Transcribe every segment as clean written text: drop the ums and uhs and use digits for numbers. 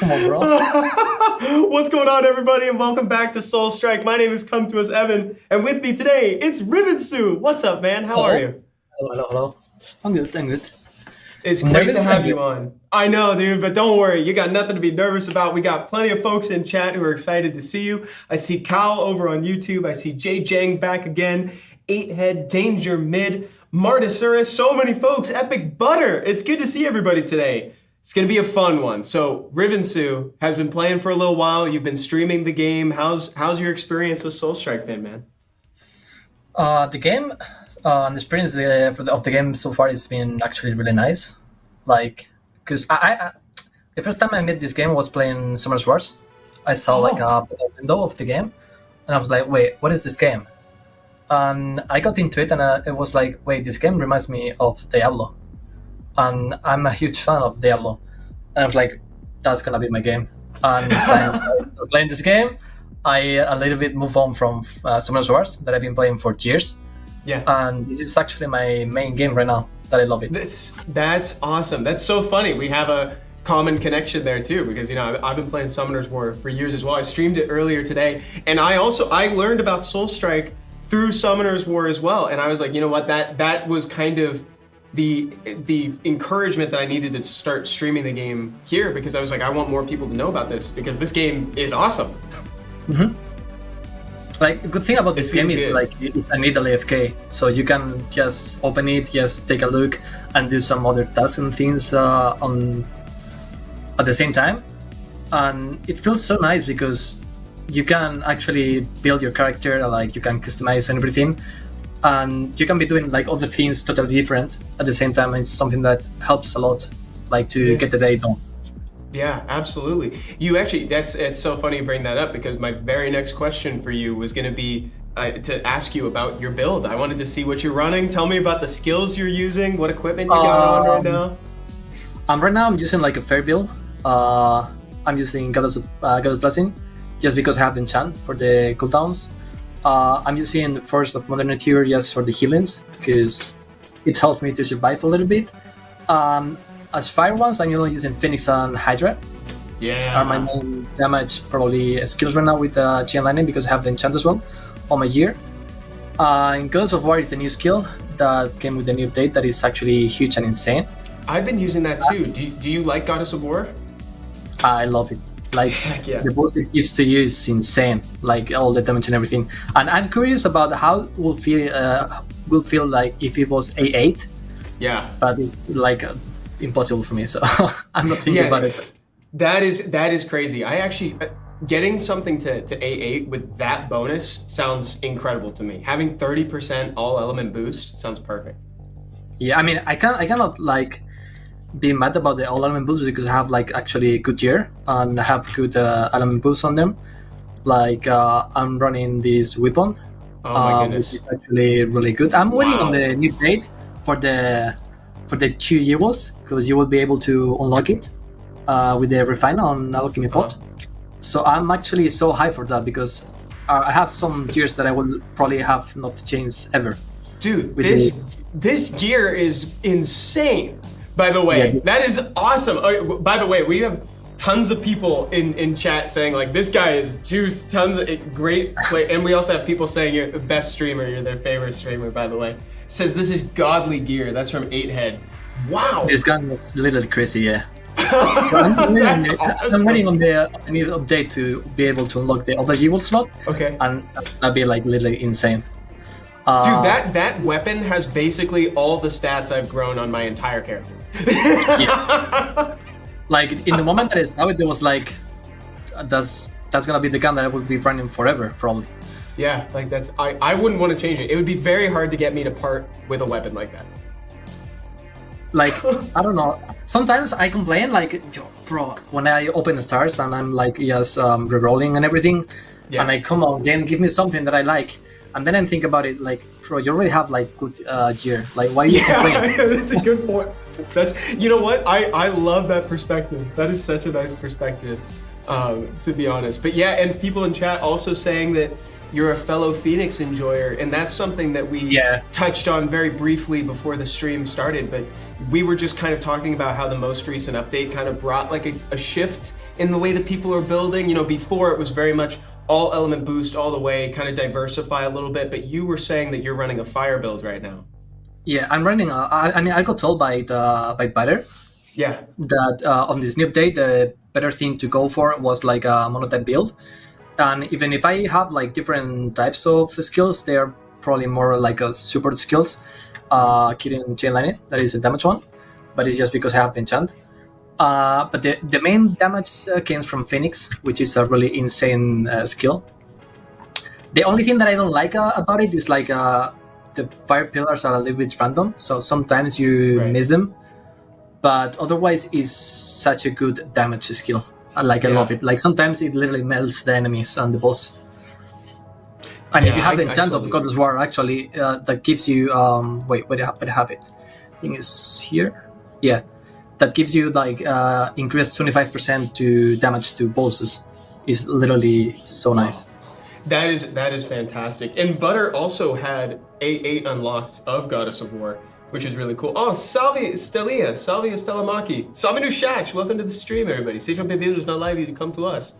Come on, bro. What's going on, everybody, and welcome back to Soul Strike. My name is Come To Us Evan, and with me today, it's Rivensu. What's up, man? How are you? Hello. I'm good. It's great to have you on. I know, dude, but don't worry. You got nothing to be nervous about. We got plenty of folks in chat who are excited to see you. I see Kyle over on YouTube. I see Jay Jang back again. 8head, Danger Mid, Martysaurus, so many folks. Epic Butter. It's good to see everybody today. It's going to be a fun one. So Rivensu has been playing for a little while. You've been streaming the game. How's your experience with Soul Strike been, man? The game, the experience of the game so far has been actually really nice. Like, because I the first time I met this game was playing Summoners Wars. I saw like a window of the game, and I was like, wait, what is this game? and I got into it, and it was like, wait, this game reminds me of Diablo, and I'm a huge fan of Diablo, and I was like, that's gonna be my game. And since I started playing this game, I a little bit moved on from Summoners Wars that I've been playing for years, Yeah. and this is actually my main game right now. That I love it. That's awesome. That's so funny. We have a common connection there too, because I've been playing Summoners War for years as well. I streamed it earlier today, and I learned about Soulstrike through Summoners War as well. And I was like, you know what, that was kind of the encouragement that I needed to start streaming the game here, because I was like, I want more people to know about this, because this game is awesome. Mm-hmm. Like, the good thing about this game is like it's a needle AFK, so you can just open it, just take a look, and do some other tasks and things at the same time. And it feels so nice because you can actually build your character, like you can customize and everything, and you can be doing like other things totally different at the same time. It's something that helps a lot, like to get the day done. Yeah, absolutely. You actually, it's so funny you bring that up, because my very next question for you was going to be to ask you about your build. I wanted to see what you're running. Tell me about the skills you're using, what equipment you got on right now. Right now I'm using like a fair build. I'm using Goddess Blessing, just because I have the enchant for the cooldowns. I'm using Force of Modern Nature just for the healings, because it helps me to survive a little bit. As fire ones, I'm only using Phoenix and Hydra. Yeah. Are my main damage probably skills right now with Chain Lightning, because I have the enchant as well on my gear. And Goddess of War is the new skill that came with the new update that is actually huge and insane. I've been using that too. Do you like Goddess of War? I love it. Like, the boost it gives to you is insane. Like, all the damage and everything. And I'm curious about how it will feel like if it was A8. Yeah. But it's like impossible for me, so I'm not thinking about it. That is crazy. I actually getting something to A8 with that bonus sounds incredible to me. Having 30% all element boost sounds perfect. Yeah, I mean, I cannot like be mad about the all element boost, because I have like actually good gear and I have good element boost on them. Like I'm running this weapon, which is actually really good. I'm waiting on the new date for the 2 evils, because you will be able to unlock it with the refine on Alchemy Pot. So I'm actually so high for that, because I have some gears that I will probably have not changed ever. Dude, this gear is insane. By the way, that is awesome. By the way, we have tons of people in chat saying like, this guy is juice, tons of great play. And we also have people saying you're the best streamer, you're their favorite streamer, by the way. Says this is godly gear. That's from 8head. Wow. This gun was a little crazy, yeah. So I'm waiting on the new update to be able to unlock the other evil slot. Okay. And that'd be like literally insane. Dude, that weapon has basically all the stats I've grown on my entire character. Yeah. Like in the moment that I saw it, there was like, that's gonna be the gun that I would be running forever, probably. Yeah, like I wouldn't want to change it. It would be very hard to get me to part with a weapon like that. Like, I don't know. Sometimes I complain like, yo, bro, when I open the stars and I'm like just rerolling and everything, and I come on game, give me something that I like, and then I think about it like, bro, you already have like good gear. Like, why are you complaining? Yeah, that's a good point. You know what? I love that perspective. That is such a nice perspective, to be honest. But yeah, and people in chat also saying that you're a fellow Phoenix enjoyer, and that's something that we touched on very briefly before the stream started, but we were just kind of talking about how the most recent update kind of brought like a shift in the way that people are building. You know, before it was very much all element boost all the way, kind of diversify a little bit, but you were saying that you're running a fire build right now. Yeah, I'm running. I mean, I got told by Better. Yeah. That on this new update, the better thing to go for was like a monotype build. And even if I have like different types of skills, they're probably more like a support skills. Killing Chain Lightning, that is a damage one, but it's just because I have the enchant. But the main damage comes from Phoenix, which is a really insane skill. The only thing that I don't like about it is like the fire pillars are a little bit random, so sometimes you miss them. But otherwise, it's such a good damage skill. I love it. Like sometimes it literally melts the enemies and the boss. And Yeah, if you have the I enchant totally of Goddess War, actually, that gives you wait, where do I have it? I think it's here. Yeah, that gives you like increased 25% to damage to bosses. Is literally so nice. That is fantastic. And Butter also had A8 unlocked of Goddess of War, which is really cool. Oh, salve Stelia, salve Stellamaki, salve no chat. Welcome to the stream, everybody. Sejam bem-vindos na live to come to us.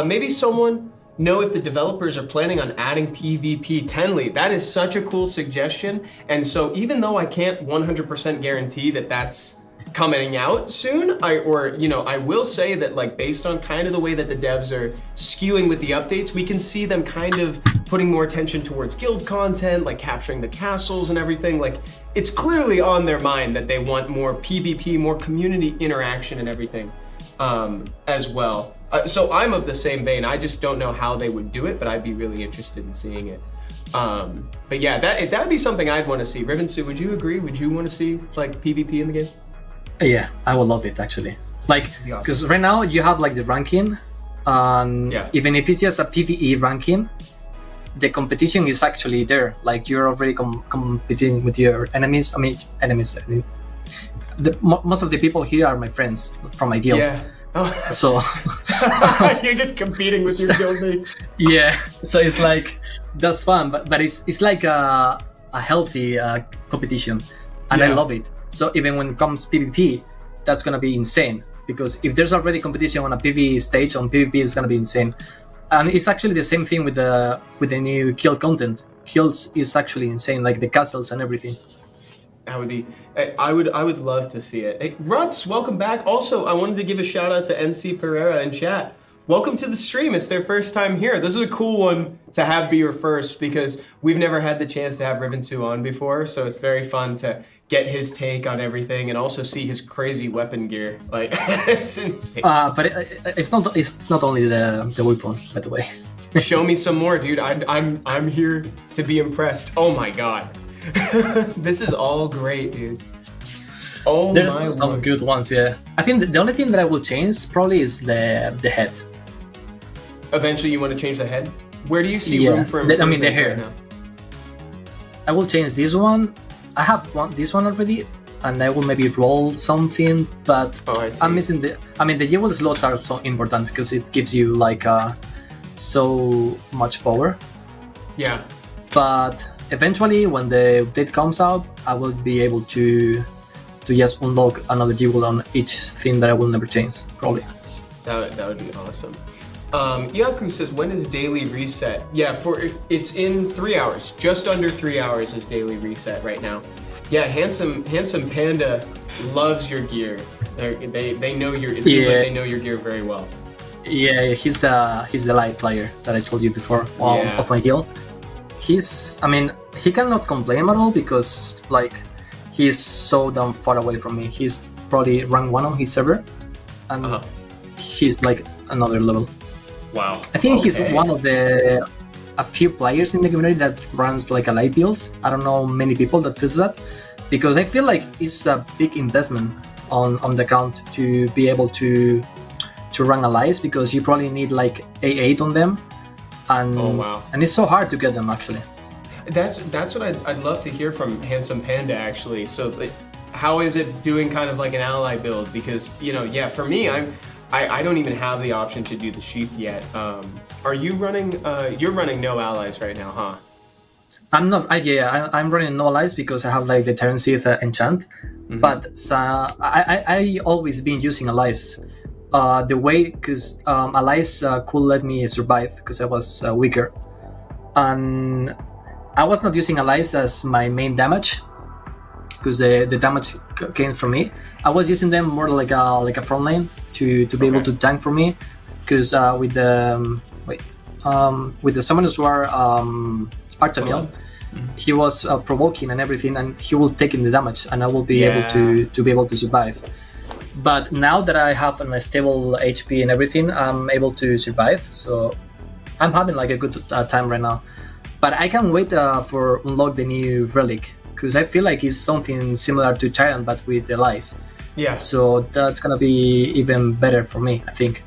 Maybe someone know if the developers are planning on adding PvP Tenley. That is such a cool suggestion. And so even though I can't 100% guarantee that that's coming out soon, I will say that, like, based on kind of the way that the devs are skewing with the updates, we can see them kind of putting more attention towards guild content, like capturing the castles and everything. Like, it's clearly on their mind that they want more PvP, more community interaction and everything as well. So I'm of the same vein. I just don't know how they would do it, but I'd be really interested in seeing it. But yeah, that would be something I'd want to see. Rivensu, would you agree? Would you want to see like PvP in the game? Yeah, I would love it actually. Like, because right now you have like the ranking, and even if it's just a PvE ranking, the competition is actually there. Like, you're already competing with your enemies. I mean, most of the people here are my friends from my guild. Yeah. So you're just competing with your guildmates. Yeah. So it's like that's fun, but it's like a healthy competition, and I love it. So even when it comes PvP, that's gonna be insane, because if there's already competition on a PvE stage, on PvP it's gonna be insane. And it's actually the same thing with the new guild content. Guilds is actually insane, like the castles and everything. That would be. I would love to see it. Hey, Ruts, welcome back. Also, I wanted to give a shout out to NC Pereira in chat. Welcome to the stream. It's their first time here. This is a cool one to have be your first, because we've never had the chance to have Rivensu on before, so it's very fun to get his take on everything and also see his crazy weapon gear. Like, it's insane. But it's not only the weapon, by the way. Show me some more, dude. I'm here to be impressed. Oh my god. This is all great, dude. Oh, there's some good ones, yeah. I think the only thing that I will change probably is the head. Eventually, you want to change the head? Where do you see room for improvement? I mean, the hair. Right now? I will change this one. I have this one already, and I will maybe roll something, but I'm missing the. I mean, the jewel slots are so important because it gives you like so much power. Yeah. But eventually, when the update comes out, I will be able to just unlock another jewel on each thing that I will never change, probably. That would be awesome. Yaku says, when is daily reset? Yeah, it's in 3 hours. Just under 3 hours is daily reset right now. Yeah, handsome Panda loves your gear. They know your. It seems like they know your gear very well. Yeah, he's the light player that I told you before of my guild. I mean, he cannot complain at all because like he's so damn far away from me. He's probably rank 1 on his server, and he's like another level. Wow. I think he's one of a few players in the community that runs like light builds. I don't know many people that does that, because I feel like it's a big investment on the account to be able to run allies, because you probably need like A8 on them, and and it's so hard to get them actually. That's what I'd love to hear from Handsome Panda actually. So like, how is it doing kind of like an ally build? Because for me, I don't even have the option to do the sheath yet. Are you running? You're running no allies right now, huh? I'm not. I'm running no allies because I have like the Terran Sheath enchant. Mm-hmm. But I always been using allies. The way, because allies could let me survive because I was weaker, and I was not using allies as my main damage because the damage came from me. I was using them more like a front lane to be able to tank for me, because with the Summoners War Artemil, he was provoking and everything, and he will take in the damage, and I will be able to be able to survive. But now that I have a stable HP and everything, I'm able to survive. So I'm having like a good time right now. But I can't wait for unlock the new Relic, because I feel like it's something similar to Tyrant but with allies. Yeah. So that's gonna be even better for me, I think.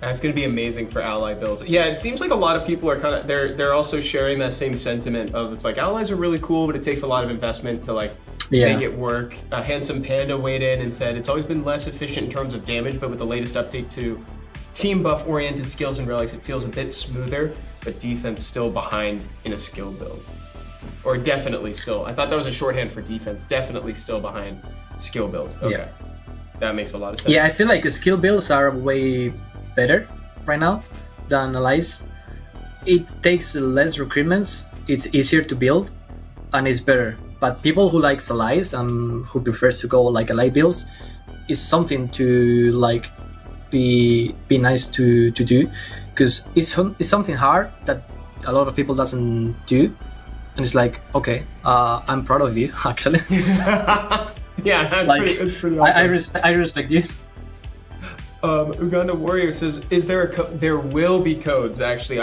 That's going to be amazing for ally builds. Yeah, it seems like a lot of people are kind of, they're also sharing that same sentiment of, it's like allies are really cool, but it takes a lot of investment to like make it work. Handsome Panda weighed in and said it's always been less efficient in terms of damage, but with the latest update to team buff oriented skills and relics, it feels a bit smoother, but defense still behind in a skill build. Or definitely still. I thought that was a shorthand for defense. Definitely still behind skill build. Okay. Yeah. That makes a lot of sense. Yeah, I feel like skill builds are way better right now than allies. It takes less recruitments, it's easier to build, and it's better. But people who likes allies and who prefers to go like ally builds is something to like be nice to do, because it's something hard that a lot of people doesn't do, and it's like, okay, I'm proud of you actually. Yeah, that's like, pretty awesome. I respect you. Uganda Warrior says, "Is there there will be codes actually?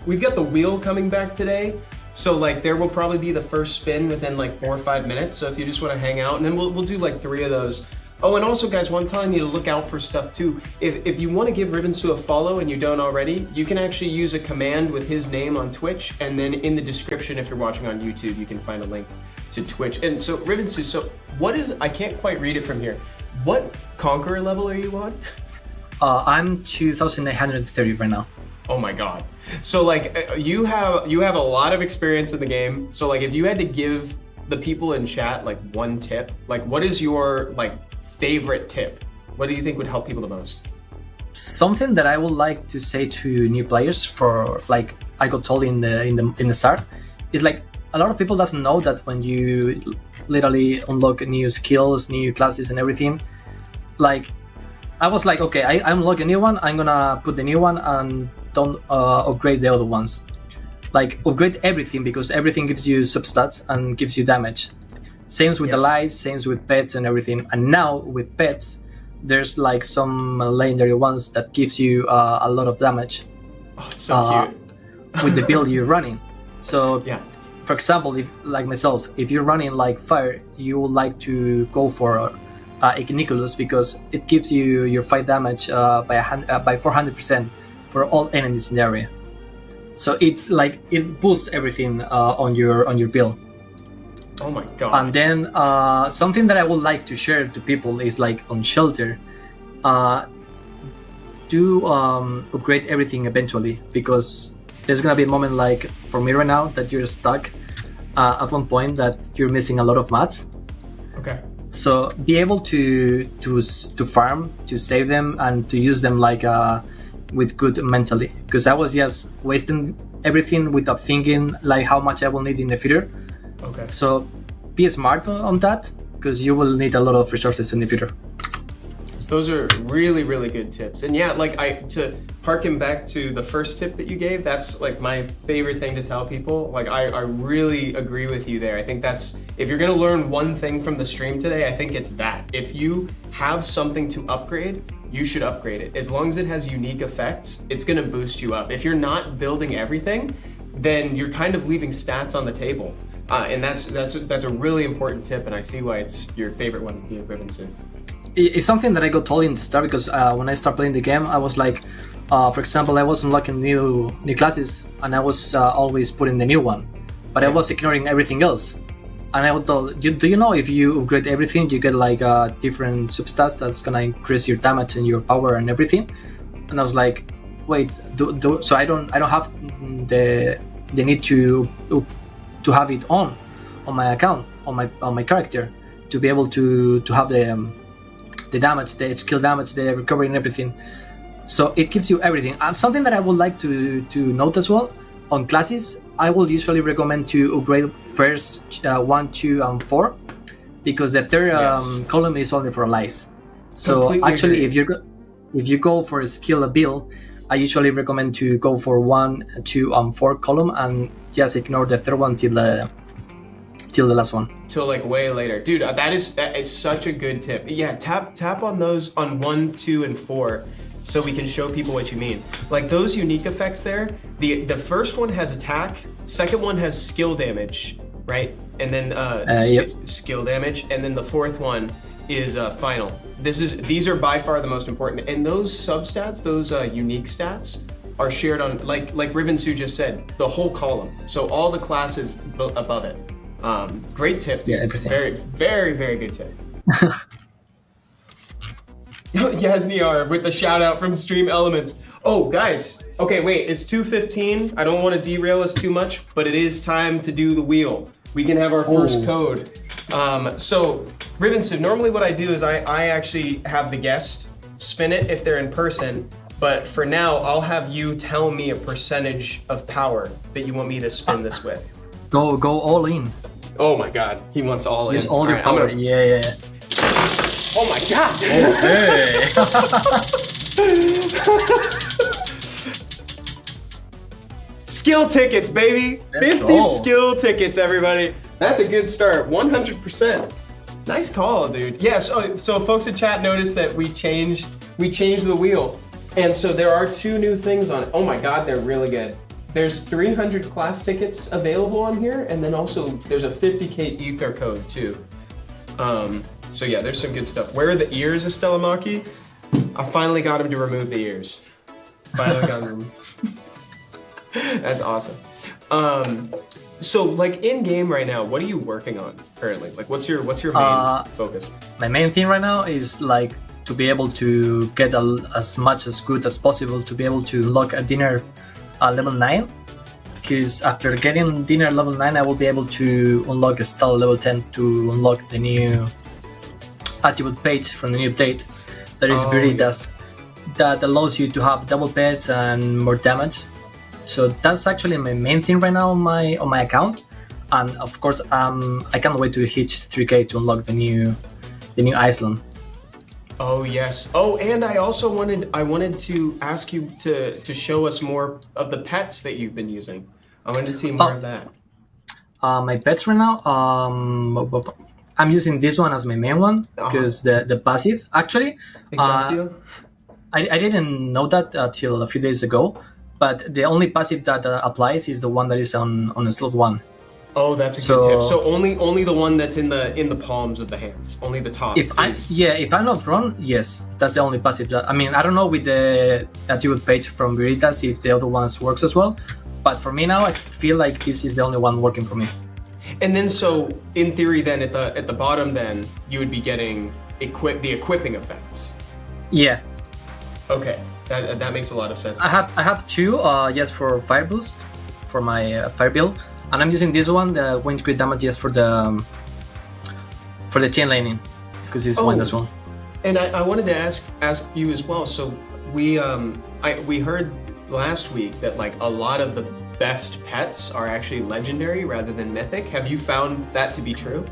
We've got the wheel coming back today, so like there will probably be the first spin within like 4 or 5 minutes. So if you just want to hang out, and then we'll do like 3 of those. Oh, and also guys, one telling you to look out for stuff too. If you want to give Rivensu a follow and you don't already, you can actually use a command with his name on Twitch, and then in the description, if you're watching on YouTube, you can find a link to Twitch. And so Rivensu, so what is? I can't quite read it from here. What Conqueror level are you on?" I'm 2,930 right now. Oh my god! So like you have a lot of experience in the game. So like if you had to give the people in chat like one tip, like what is your like favorite tip? What do you think would help people the most? Something that I would like to say to new players, for like I got told in the start, is like a lot of people doesn't know that when you literally unlock new skills, new classes, and everything, like. I was like, okay, I unlock a new one, I'm gonna put the new one and don't upgrade the other ones. Like, upgrade everything, because everything gives you substats and gives you damage. Same with allies, same with pets and everything. And now, with pets, there's like some legendary ones that gives you a lot of damage. Oh, it's so cute. With the build you're running. So, for example, if like myself, if you're running like fire, you would like to go for Igniculus, because it gives you your fight damage by 400% for all enemies in the area. So it's like it boosts everything on your build. Oh my god! And then something that I would like to share to people is like on shelter, do upgrade everything eventually, because there's gonna be a moment like for me right now that you're stuck at one point that you're missing a lot of mats. Okay. So be able to farm, to save them, and to use them like with good mentally. Because I was just wasting everything without thinking like how much I will need in the future. Okay. So be smart on that, because you will need a lot of resources in the future. Those are really, really good tips. And yeah, like to harken back to the first tip that you gave, that's like my favorite thing to tell people. Like I really agree with you there. I think that's, if you're gonna learn one thing from the stream today, I think it's that. If you have something to upgrade, you should upgrade it. As long as it has unique effects, it's gonna boost you up. If you're not building everything, then you're kind of leaving stats on the table. And that's a really important tip, and I see why it's your favorite one to be Rivensu. It's something that I got told in the start, because when I started playing the game, I was like, for example, I was unlocking new classes, and I was always putting the new one, but I was ignoring everything else. And I was told, do you know if you upgrade everything, you get like different substats that's gonna increase your damage and your power and everything? And I was like, wait, so I don't have the need to have it on my account, on my character, to be able to have the damage, the skill damage, the recovery, and everything. So it gives you everything. Something that I would like to note as well, on classes, I will usually recommend to upgrade first 1, 2, and 4, because the third column is only for allies. So completely actually, agree. if you go for a skill build, I usually recommend to go for 1, 2, and 4 column, and just ignore the third one till the last one. Till like way later. Dude, that is such a good tip. Yeah, tap on those on 1, 2, and 4 so we can show people what you mean. Like those unique effects there, the first one has attack, second one has skill damage, right? And then skill damage, and then the fourth one is final. These are by far the most important, and those substats, those unique stats, are shared on like Rivensu just said, the whole column. So all the classes above it. Great tip, dude. Yeah, everything. Very, very, very good tip. Yasniar with the shout out from Stream Elements. Oh, guys. Okay, wait, it's 2:15. I don't want to derail us too much, but it is time to do the wheel. We can have our first code. So, Rivensu, normally what I do is I actually have the guest spin it if they're in person, but for now, I'll have you tell me a percentage of power that you want me to spin this with. Go all in. Oh my God, he wants all in. Just all your power. Yeah. Oh my God. Skill tickets, baby. Let's 50 go. skill tickets, everybody. That's a good start. 100%. Nice call, dude. Yeah, so folks in chat noticed that we changed the wheel. And so there are 2 new things on it. Oh my God, they're really good. There's 300 class tickets available on here, and then also there's a 50K ether code too. So yeah, there's some good stuff. Where are the ears, Estella Maki? I finally got him to remove the ears. Finally got him. That's awesome. So like in game right now, what are you working on currently? Like what's your main focus? My main thing right now is like to be able to get as much as good as possible to be able to unlock a dinner level 9. Because after getting dinner level 9, I will be able to unlock a stall level 10 to unlock the new attribute page from the new update. That is that allows you to have double pets and more damage. So that's actually my main thing right now on my account, and of course I can't wait to hit 3K to unlock the new Iceland. Oh yes. Oh, and I also wanted to ask you to show us more of the pets that you've been using. I wanted to see more of that. My pets right now, I'm using this one as my main one because the passive actually. I didn't know that till a few days ago, but the only passive that applies is the one that is on slot 1. Oh, that's a good tip. So only the one that's in the palms of the hands, only the top. If I'm not wrong, yes, that's the only passive. I mean, I don't know with the attribute page from Veritas if the other ones works as well, but for me now, I feel like this is the only one working for me. And then, so in theory, then at the bottom, then you would be getting the equipping effects. Yeah. Okay, that makes a lot of sense. I have 2 just for fire boost for my fire build. And I'm using this one, the wind crit damage, just for the chain lightning, because it's wind as well. And I wanted to ask you as well. So we heard last week that like a lot of the best pets are actually legendary rather than mythic. Have you found that to be true?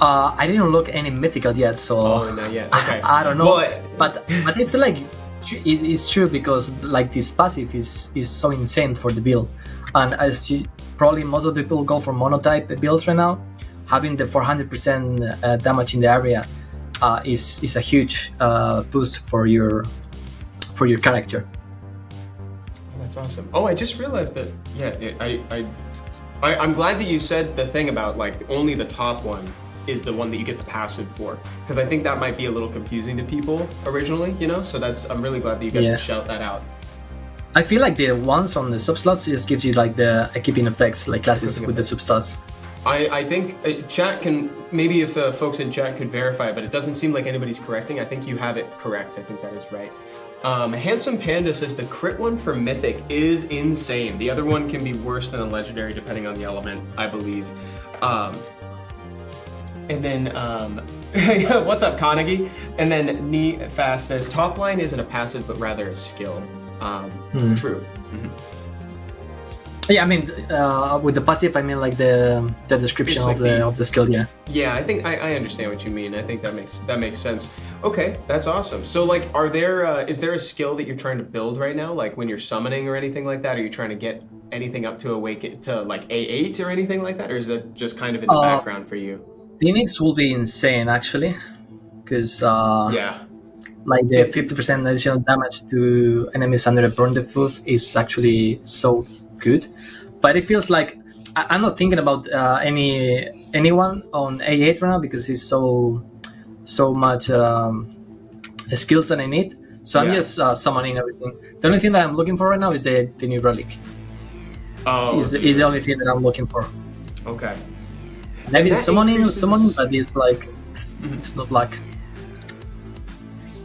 I didn't look any mythical yet, so not yet. Okay. I don't know. But I feel like it's true because like this passive is so insane for the build, and as probably most of the people go for monotype builds right now, having the 400% damage in the area is a huge boost for your character. That's awesome. Oh, I just realized that. Yeah, I'm glad that you said the thing about like only the top one is the one that you get the passive for, because I think that might be a little confusing to people originally, you know. So I'm really glad that you get to shout that out. I feel like the ones on the subslots just gives you like the keeping effects, like classes with the subslots. I think chat can, maybe if folks in chat could verify, but it doesn't seem like anybody's correcting. I think you have it correct. I think that is right. Handsome Panda says the crit one for Mythic is insane. The other one can be worse than a Legendary depending on the element, I believe. And then, what's up, Carnegie? And then Nee Fast says top line isn't a passive, but rather a skill. True. Mm-hmm. Yeah, I mean, with the passive, I mean like the description like of the skill. Yeah. Yeah, I think I understand what you mean. I think that makes sense. Okay, that's awesome. So like, is there a skill that you're trying to build right now? Like when you're summoning or anything like that? Are you trying to get anything up to like A8 or anything like that? Or is that just kind of in the background for you? Phoenix will be insane actually, because like the 50% additional damage to enemies under a burn debuff is actually so good. But it feels like I'm not thinking about anyone on A8 right now because it's so so much skills that I need. So I'm just summoning everything. The only thing that I'm looking for right now is the new relic. Oh, is the only thing that I'm looking for. Okay. Maybe the summoning, but it's like it's not luck.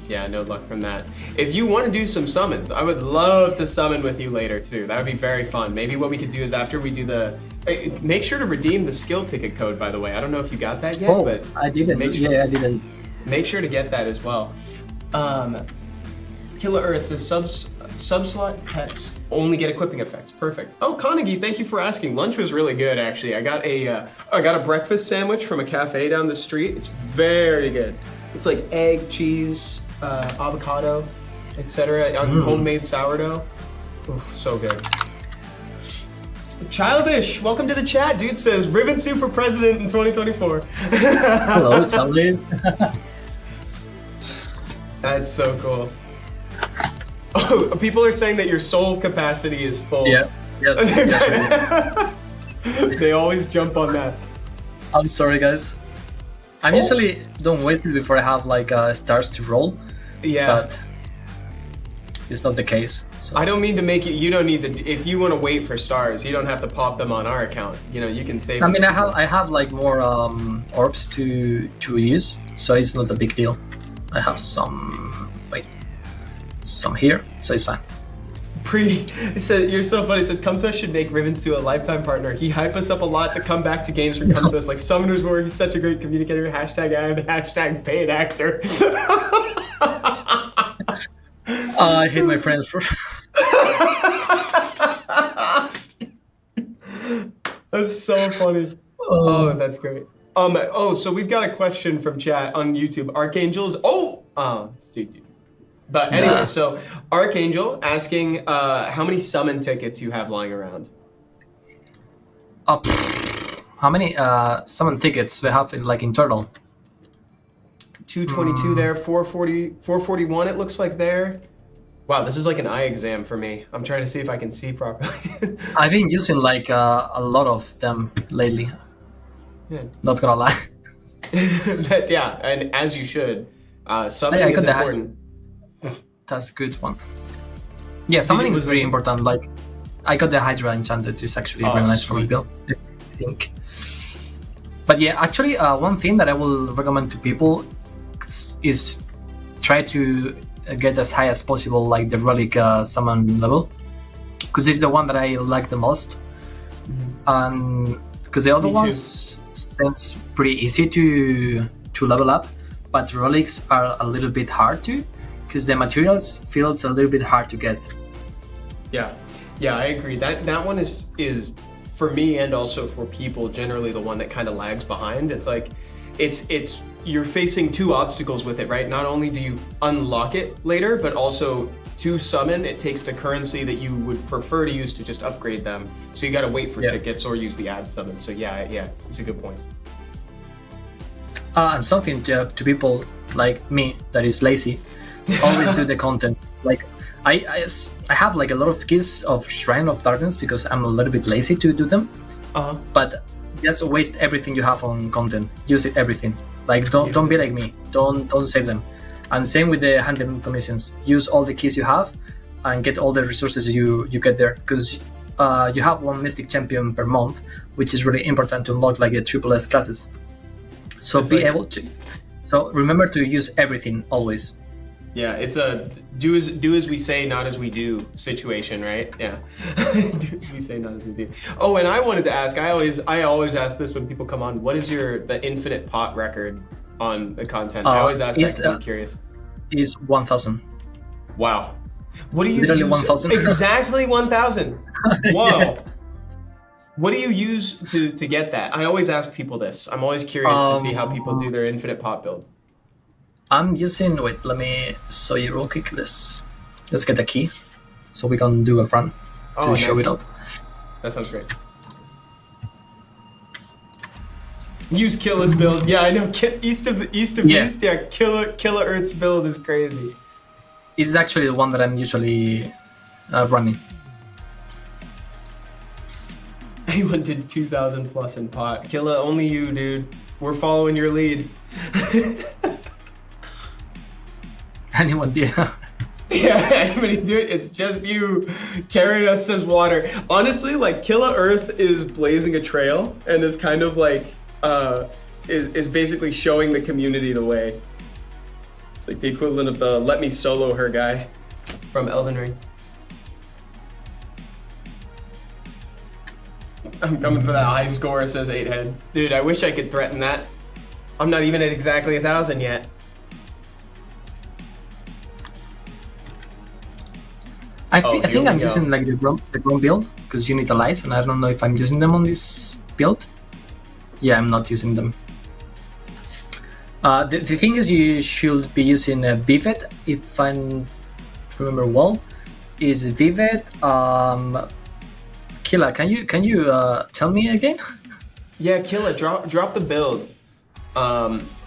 Yeah, no luck from that. If you want to do some summons, I would love to summon with you later too. That would be very fun. Maybe what we could do is after we do the, make sure to redeem the skill ticket code, by the way. I don't know if you got that yet, but I didn't. Sure, I didn't. Make sure to get that as well. Killer Earth says sub-slot pets only get equipping effects. Perfect. Oh, Carnegie, thank you for asking. Lunch was really good, actually. I got a breakfast sandwich from a cafe down the street. It's very good. It's like egg, cheese, avocado, etc. on homemade sourdough. Ooh, so good. Childish, welcome to the chat. Dude says Rivensu for president in 2024. Hello, Childish. That's so cool. Oh, people are saying that your soul capacity is full. Yeah. Yes. They always jump on that. I'm sorry, guys. I'm usually don't waste it before I have like stars to roll. Yeah. But it's not the case. So. I don't mean to make you don't need to, if you want to wait for stars, you don't have to pop them on our account. You know, you can save them. I mean, I have like more orbs to use, so it's not a big deal. I have some here, so it's fine. It said, you're so funny. It says, come to us should make Rivensu a lifetime partner. He hype us up a lot to come back to games from come to us like Summoner's War. He's such a great communicator. Hashtag ad, hashtag paid actor. I hate my friends for. That's so funny. Oh, that's great. So we've got a question from chat on YouTube. Archangels. Dude. But anyway, so Archangel asking how many summon tickets you have lying around. How many summon tickets we have in total? 222 there, 441 it looks like there. Wow, this is like an eye exam for me. I'm trying to see if I can see properly. I've been using like a lot of them lately. Yeah. Not gonna lie. Yeah, and as you should. Summoning is important. That's a good one. Yeah, summoning is very important. Like, I got the Hydra enchanted. It's actually very nice for me build, I think. But yeah, actually, one thing that I will recommend to people is try to get as high as possible, like the Relic summon level, because it's the one that I like the most. And because the other ones seems pretty easy to level up, but relics are a little bit hard to, because the materials feels a little bit hard to get. Yeah, I agree. That one is for me and also for people generally the one that kind of lags behind. It's like it's you're facing two obstacles with it, right? Not only do you unlock it later, but also to summon it takes the currency that you would prefer to use to just upgrade them. So you got to wait for tickets or use the ad summon. So yeah, it's a good point. And something to people like me that is lazy, always do the content. Like I have like a lot of keys of Shrine of Darkness because I'm a little bit lazy to do them. But just waste everything you have on content. Use it everything. Like don't be like me. Don't save them. And same with the handling commissions. Use all the keys you have and get all the resources you get there, because you have one Mystic Champion per month, which is really important to unlock like the triple S classes. So it's able to. So remember to use everything always. Yeah, it's a do as we say, not as we do situation, right? Yeah, do as we say, not as we do. Oh, and I wanted to ask. I always ask this when people come on. What is the infinite pot record on the content? I always ask that because I'm curious. Is 1,000. Wow. What do you literally use? 1,000? Exactly 1,000. Whoa. Yeah. What do you use to get that? I always ask people this. I'm always curious to see how people do their infinite pot build. I'm using, wait, let me show you real quick. Let's get a key so we can do a run to show it up. That sounds great. Use Killa's build. Yeah, I know. East of East. Yeah, Killa Earth's build is crazy. It's actually the one that I'm usually running. Anyone did 2,000 plus in pot. Killa, only you, dude. We're following your lead. anyone did. Yeah, anybody do it? It's just you carrying us as water. Honestly, like Killa Earth is blazing a trail and is kind of like is basically showing the community the way. It's like the equivalent of the "let me solo her" guy from Elden Ring. I'm coming for that high score, says 8head. Dude, I wish I could threaten that. I'm not even at exactly 1,000 yet. I think I'm using like the Grom build because you need allies, and I don't know if I'm using them on this build. Yeah, I'm not using them. The thing is, you should be using Vivet, if I remember well. Is Vivet Killa? Can you tell me again? Yeah, Killa, drop the build.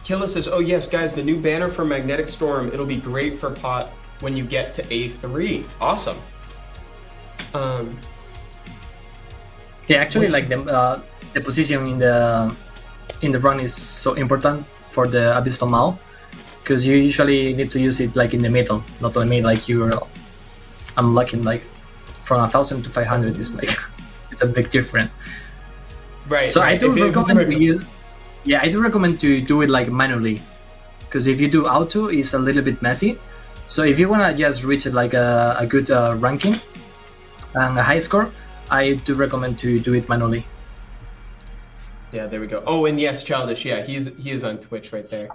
Killa says, "Oh yes, guys, the new banner for Magnetic Storm. It'll be great for pot when you get to A3. Awesome." Yeah, actually, like the position in the run is so important for the Abyssal Maw, because you usually need to use it like in the middle, not on me like I'm looking like from 1,000 to 500 is like it's a big difference. Right. So right. I do recommend to use. Yeah, I do recommend to do it like manually, because if you do auto, it's a little bit messy. So if you wanna just reach like a good ranking and a high score, I do recommend to do it manually. Yeah, there we go. Oh, and yes, Childish. Yeah, he is on Twitch right there.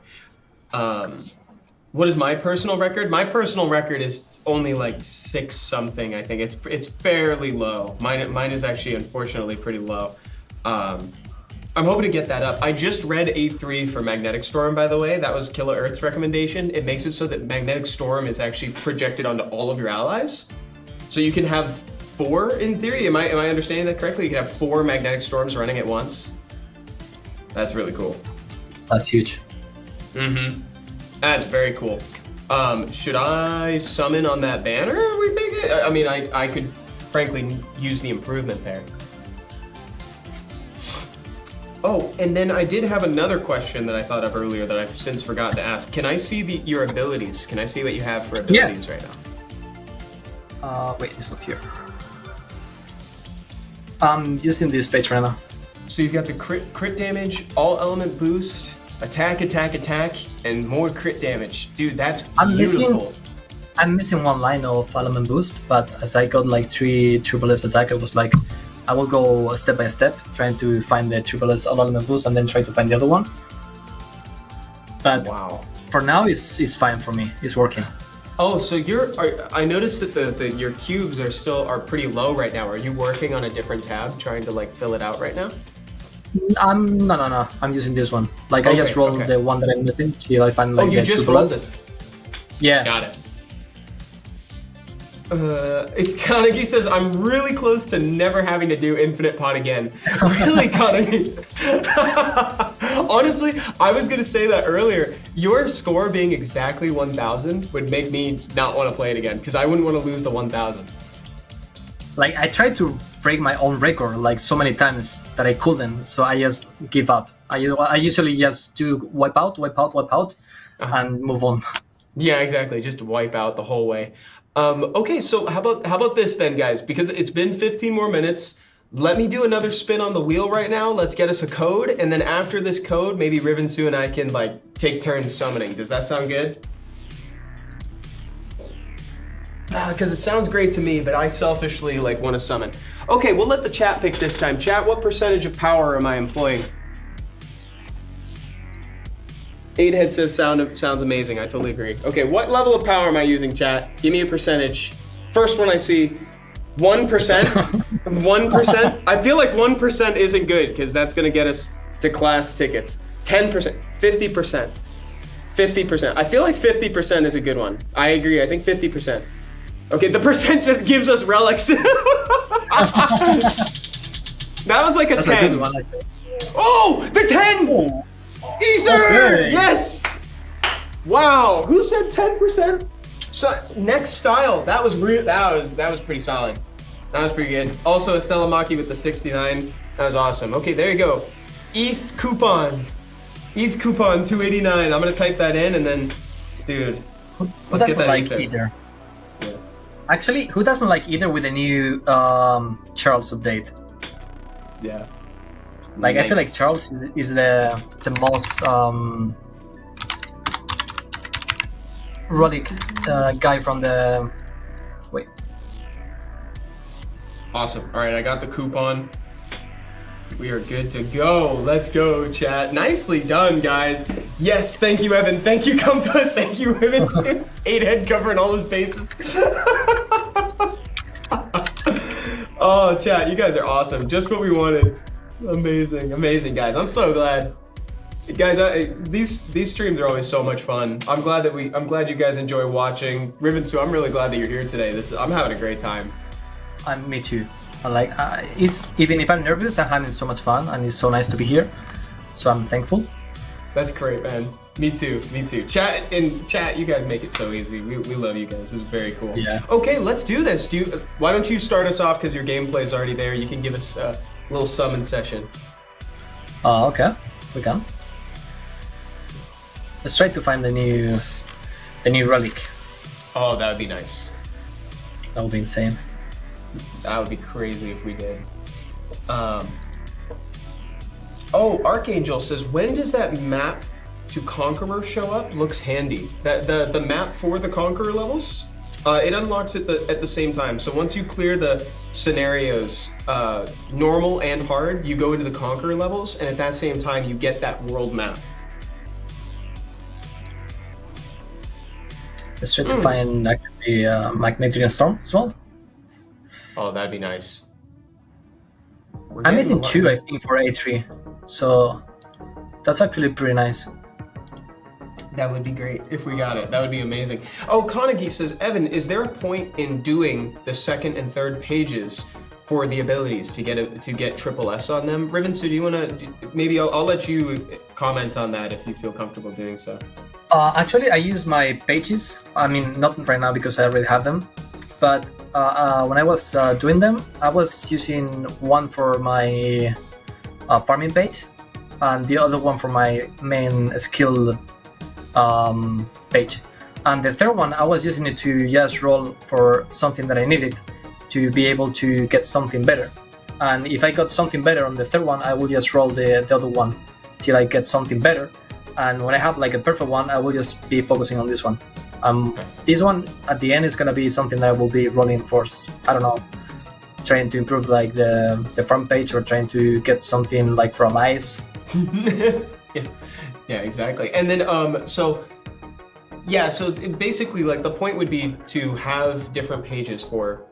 What is my personal record? My personal record is only like 6 something. I think it's fairly low. Mine is actually unfortunately pretty low. I'm hoping to get that up. I just read A3 for Magnetic Storm, by the way. That was Killa Earth's recommendation. It makes it so that Magnetic Storm is actually projected onto all of your allies. So you can have 4 in theory. Am I understanding that correctly? You can have 4 Magnetic Storms running at once. That's really cool. That's huge. Mm-hmm. That's very cool. Should I summon on that banner, we think? I mean, I could frankly use the improvement there. Oh, and then I did have another question that I thought of earlier that I've since forgotten to ask. Can I see your abilities? Can I see what you have for abilities right now? Wait, it's not here. I'm using this page right now. So you've got the crit damage, all element boost, attack, and more crit damage. Dude, that's beautiful. I'm missing one line of element boost, but as I got like 3 triple S attack, I was like, I will go step by step, trying to find the triple S all element boost and then try to find the other one. But wow, for now, it's fine for me. It's working. Oh, so I noticed that your cubes are pretty low right now. Are you working on a different tab, trying to like fill it out right now? No. I'm using this one. Like I just rolled the one that I'm missing till I find like you the just triple rolled S. this. Yeah. Got it. Kaneki says, I'm really close to never having to do infinite pot again. Really, Kaneki? Honestly, I was going to say that earlier. Your score being exactly 1,000 would make me not want to play it again, because I wouldn't want to lose the 1,000. Like, I tried to break my own record like so many times that I couldn't, so I just give up. I usually just do wipe out, and move on. Yeah, exactly. Just wipe out the whole way. Okay, so how about this then, guys? Because it's been 15 more minutes. Let me do another spin on the wheel right now. Let's get us a code, and then after this code, maybe Rivensu and I can like take turns summoning. Does that sound good? Because it sounds great to me, but I selfishly like want to summon. Okay, we'll let the chat pick this time. Chat, what percentage of power am I employing? 8head says sounds amazing. I totally agree. Okay, what level of power am I using, chat? Give me a percentage. First one I see, 1%. 1%. I feel like 1% isn't good because that's gonna get us to class tickets. 10%, 50%, 50%. I feel like 50% is a good one. I agree. I think 50%. Okay, the percent that gives us relics. That was like a 10. A good one, oh, the 10! Oh. Ether! Okay. Yes! Wow, who said 10%? So next style, that was pretty solid. That was pretty good. Also Estella Maki with the 69. That was awesome. Okay, there you go. ETH coupon 289. I'm gonna type that in and then, dude, Who Let's get doesn't that like ether. either? Yeah. Actually, who doesn't like either with the new Charles update? Yeah. Like, I feel like Nice. Charles is the most Relic guy from the... Wait. Awesome. All right, I got the coupon. We are good to go. Let's go, chat. Nicely done, guys. Yes, thank you, Evan. Thank you, Come To Us. Thank you, Rivensu. 8-head covering all his bases. Oh, chat, you guys are awesome. Just what we wanted. Amazing, amazing, guys. I'm so glad. Guys, these streams are always so much fun. I'm glad you guys enjoy watching. Rivensu, I'm really glad that you're here today. I'm having a great time. Me too. Like, it's even if I'm nervous, I'm having so much fun, and it's so nice to be here. So I'm thankful. That's great, man. Me too. Me too. Chat, you guys make it so easy. We love you guys. This is very cool. Yeah. Okay, let's do this. Why don't you start us off because your gameplay is already there. You can give us a little summon session. Okay, we can. Let's try to find the new relic. Oh, that would be nice. That would be insane. That would be crazy if we did. Oh, Archangel says, when does that map to Conqueror show up? Looks handy. The map for the Conqueror levels, it unlocks at the same time. So once you clear the scenarios, normal and hard, you go into the Conqueror levels, and at that same time, you get that world map. Let's try to find actually Magnetic Storm as well. Oh, that'd be nice. I'm missing 2, I think, for A3. So that's actually pretty nice. That would be great if we got it. That would be amazing. Oh, Kanagi says, Evan, is there a point in doing the second and third pages for the abilities to get triple S on them? Rivensu, do you want to? Maybe I'll let you comment on that if you feel comfortable doing so. Actually, I use my pages. I mean, not right now because I already have them. But when I was doing them, I was using one for my farming page and the other one for my main skill page. And the third one, I was using it to just roll for something that I needed to be able to get something better. And if I got something better on the third one, I will just roll the other one till I get something better. And when I have like a perfect one, I will just be focusing on this one. Nice. This one at the end is gonna be something that I will be rolling for, I don't know, trying to improve like the front page or trying to get something like for allies. Yeah, exactly. And then so basically like the point would be to have different pages for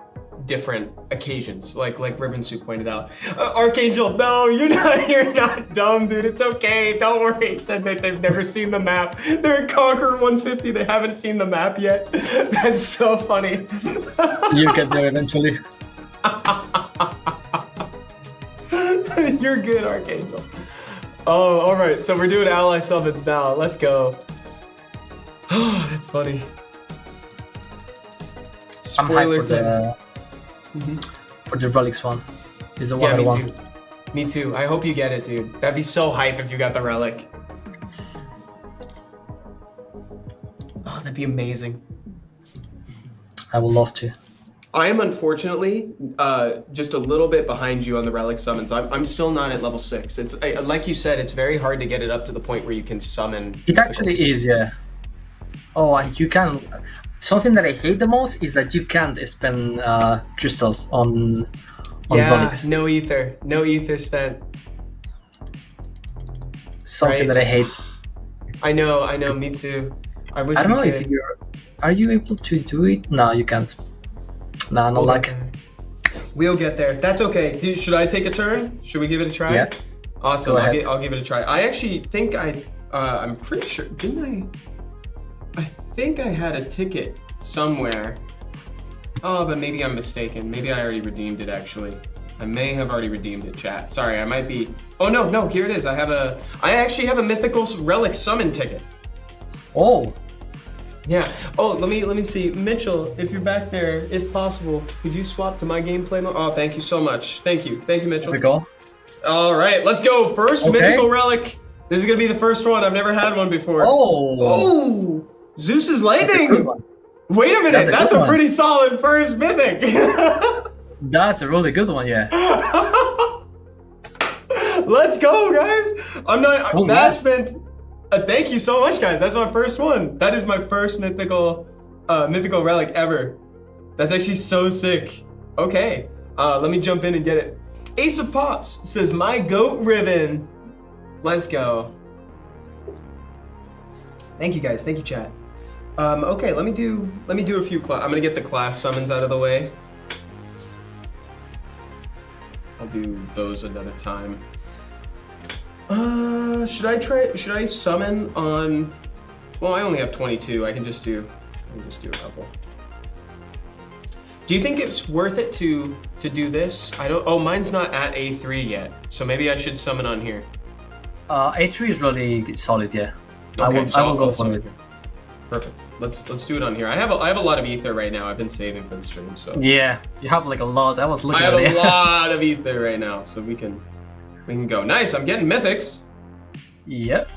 different occasions, like Rivensu pointed out. Archangel, no, you're not dumb, dude. It's okay. Don't worry. Said that they've never seen the map. They're in Conqueror 150. They haven't seen the map yet. That's so funny. You get there eventually. You're good, Archangel. Oh, all right. So we're doing ally summons now. Let's go. Oh, that's funny. I'm hyped for Spoiler for the Relics one. Is the one I me want. too. Me too. I hope you get it, dude. That'd be so hype if you got the Relic. Oh, that'd be amazing. I would love to. I am unfortunately just a little bit behind you on the Relic summons. I'm still not at level 6. It's like you said, it's very hard to get it up to the point where you can summon. It actually is, yeah. Oh, and you can. Something that I hate the most is that you can't spend crystals on Relics. No ether spent. Something right? that I hate. I know, me too. I wish I don't know could. if are you able to do it? No, you can't. Nah, no luck. We'll get there. That's okay. Dude, should I take a turn? Should we give it a try? Yeah. Awesome. Go ahead. I'll give it a try. I actually think I'm pretty sure. Didn't I think I had a ticket somewhere. Oh, but maybe I'm mistaken. Maybe I already redeemed it, actually. I may have already redeemed it, chat. Sorry, I might be... Oh, no, here it is. I actually have a Mythical Relic Summon ticket. Oh. Yeah. Oh, let me see. Mitchell, if you're back there, if possible, could you swap to my gameplay mode? Oh, thank you so much. Thank you, Mitchell. Here we go. All right, let's go. First Okay. Mythical Relic. This is going to be the first one. I've never had one before. Oh. Zeus's That's a good lightning. one. Wait a minute, that's good a one. pretty solid first mythic. That's a really good one, yeah. Let's go, guys. I'm not. Oh, That's been. Thank you so much, guys. That's my first one. That is my first mythical relic ever. That's actually so sick. Okay, let me jump in and get it. Ace of Pops says, "My goat Riven." Let's go. Thank you, guys. Thank you, chat. Okay, let me do a few. I'm gonna get the class summons out of the way. I'll do those another time. Should I summon on? Well, I only have 22. I can just do a couple. Do you think it's worth it to do this? I don't. Oh, mine's not at A3 yet, so maybe I should summon on here. A3 is really solid, yeah. Okay, I will go for it. Perfect. Let's do it on here. I have a lot of ether right now. I've been saving for the stream, so. Yeah, you have like a lot. I was looking I at it. have a lot of ether right now, so we can go. Nice. I'm getting mythics. Yep.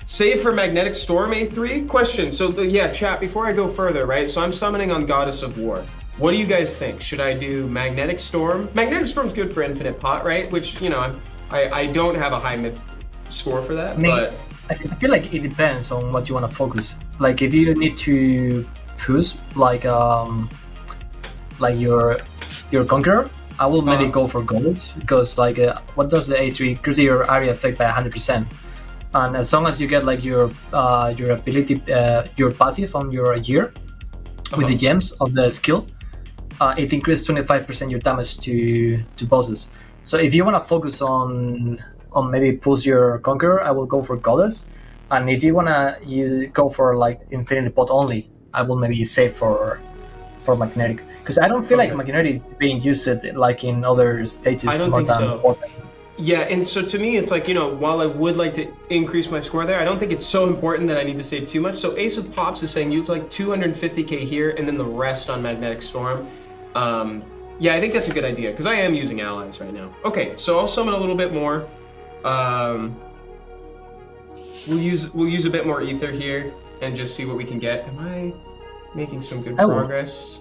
Save for Magnetic Storm A3? Question. So yeah, chat, before I go further, right? So I'm summoning on Goddess of War. What do you guys think? Should I do Magnetic Storm? Magnetic Storm's good for Infinite Pot, right? Which, you know, I don't have a high myth score for that, but... I feel like it depends on what you want to focus. Like if you need to push like your Conqueror, I will maybe go for Goddess, because like what does the A3 increase your area effect by 100%, and as long as you get like your ability, your passive on your gear with the gems of the skill, it increases 25% your damage to bosses. So if you want to focus on maybe push your Conqueror, I will go for Goddess, and if you want to go for like Infinity Pot only, I will maybe save for Magnetic, because I don't feel like Magnetic is being used like in other stages. I don't more think than so. Pot. Yeah, and so to me, it's like, you know, while I would like to increase my score there, I don't think it's so important that I need to save too much. So Ace of Pops is saying use like 250k here and then the rest on Magnetic Storm. Yeah, I think that's a good idea, because I am using allies right now. Okay, so I'll summon a little bit more. We'll use a bit more ether here and just see what we can get. Am I making some good progress?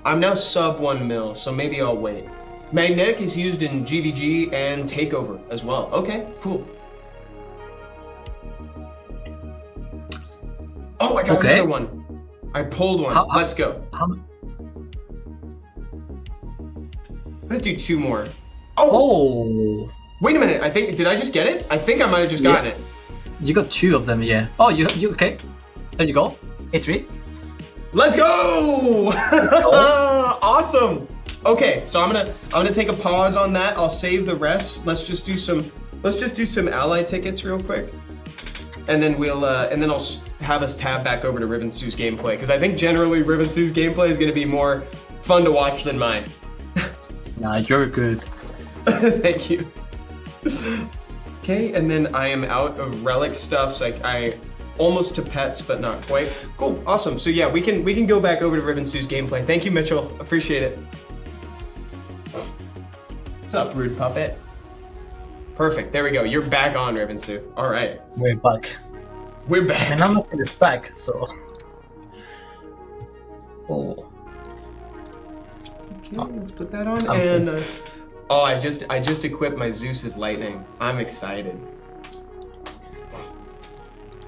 I'm now sub 1 mil, so maybe I'll wait. Magnetic is used in GVG and Takeover as well. Okay, cool. Oh, I got another one. I pulled one. Let's go. I'm gonna do 2 more. Oh! Wait a minute, did I just get it? I think I might have just gotten it. You got 2 of them, yeah. Oh, you okay? There you go. A3. Let's go! Let's go. Awesome. Okay, so I'm gonna take a pause on that. I'll save the rest. Let's just do some ally tickets real quick, and then I'll have us tab back over to Rivensu's gameplay, because I think generally Rivensu's gameplay is gonna be more fun to watch than mine. Nah, you're good. Thank you. Okay, and then I am out of relic stuff, so I almost to pets, but not quite. Cool, awesome. So yeah, we can go back over to Rivensu's gameplay. Thank you, Mitchell. Appreciate it. What's up, rude puppet? Perfect. There we go. You're back on, Rivensu. All right. We're back. We're back. And I'm not this back, so. Oh. Okay, let's put that on. And oh, I just equipped my Zeus's lightning. I'm excited.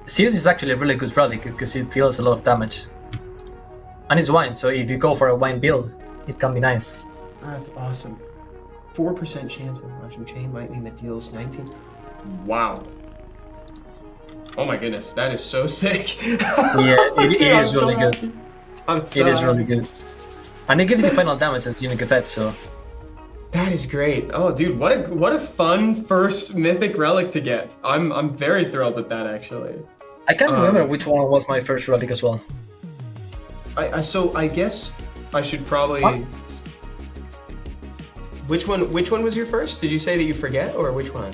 Zeus is actually a really good relic because it deals a lot of damage. And it's wine, so if you go for a wine build, it can be nice. That's awesome. 4% chance of Russian chain lightning that deals 19. Wow. Oh my goodness, that is so sick. Yeah, it is really good. It is really good. And it gives you final damage as unique effect, so. That is great. Oh, dude, what a fun first mythic relic to get. I'm very thrilled with that, actually. I can't remember which one was my first relic as well. So I guess I should probably. What? Which one was your first? Did you say that you forget, or which one?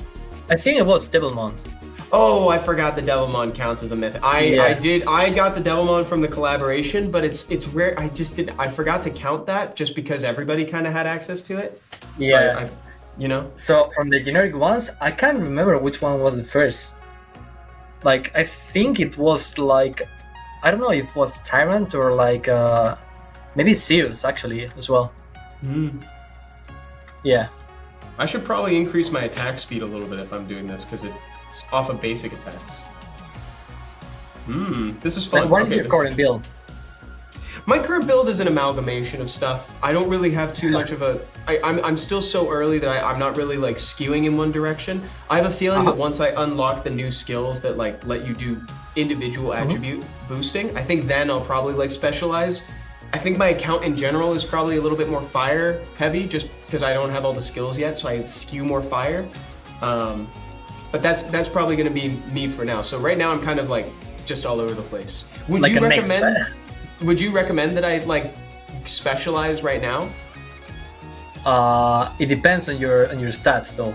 I think it was Devilmon. Oh, I forgot the Devilmon counts as a mythic. I got the Devilmon from the collaboration, but it's rare. I forgot to count that just because everybody kind of had access to it. Yeah. You know? So from the generic ones, I can't remember which one was the first. Like I think it was like, I don't know if it was Tyrant or like maybe Zeus actually as well. Yeah. I should probably increase my attack speed a little bit if I'm doing this, because it's off of basic attacks. This is fun. Like, what is your current build? My current build is an amalgamation of stuff. I don't really have too much of a... I'm still so early that I'm not really like skewing in one direction. I have a feeling that once I unlock the new skills that like let you do individual attribute boosting, I think then I'll probably like specialize. I think my account in general is probably a little bit more fire heavy just because I don't have all the skills yet, so I skew more fire. But that's probably going to be me for now. So right now I'm kind of like just all over the place. Would Like you a mix, recommend? right? Would you recommend that I like specialize right now? It depends on your stats though,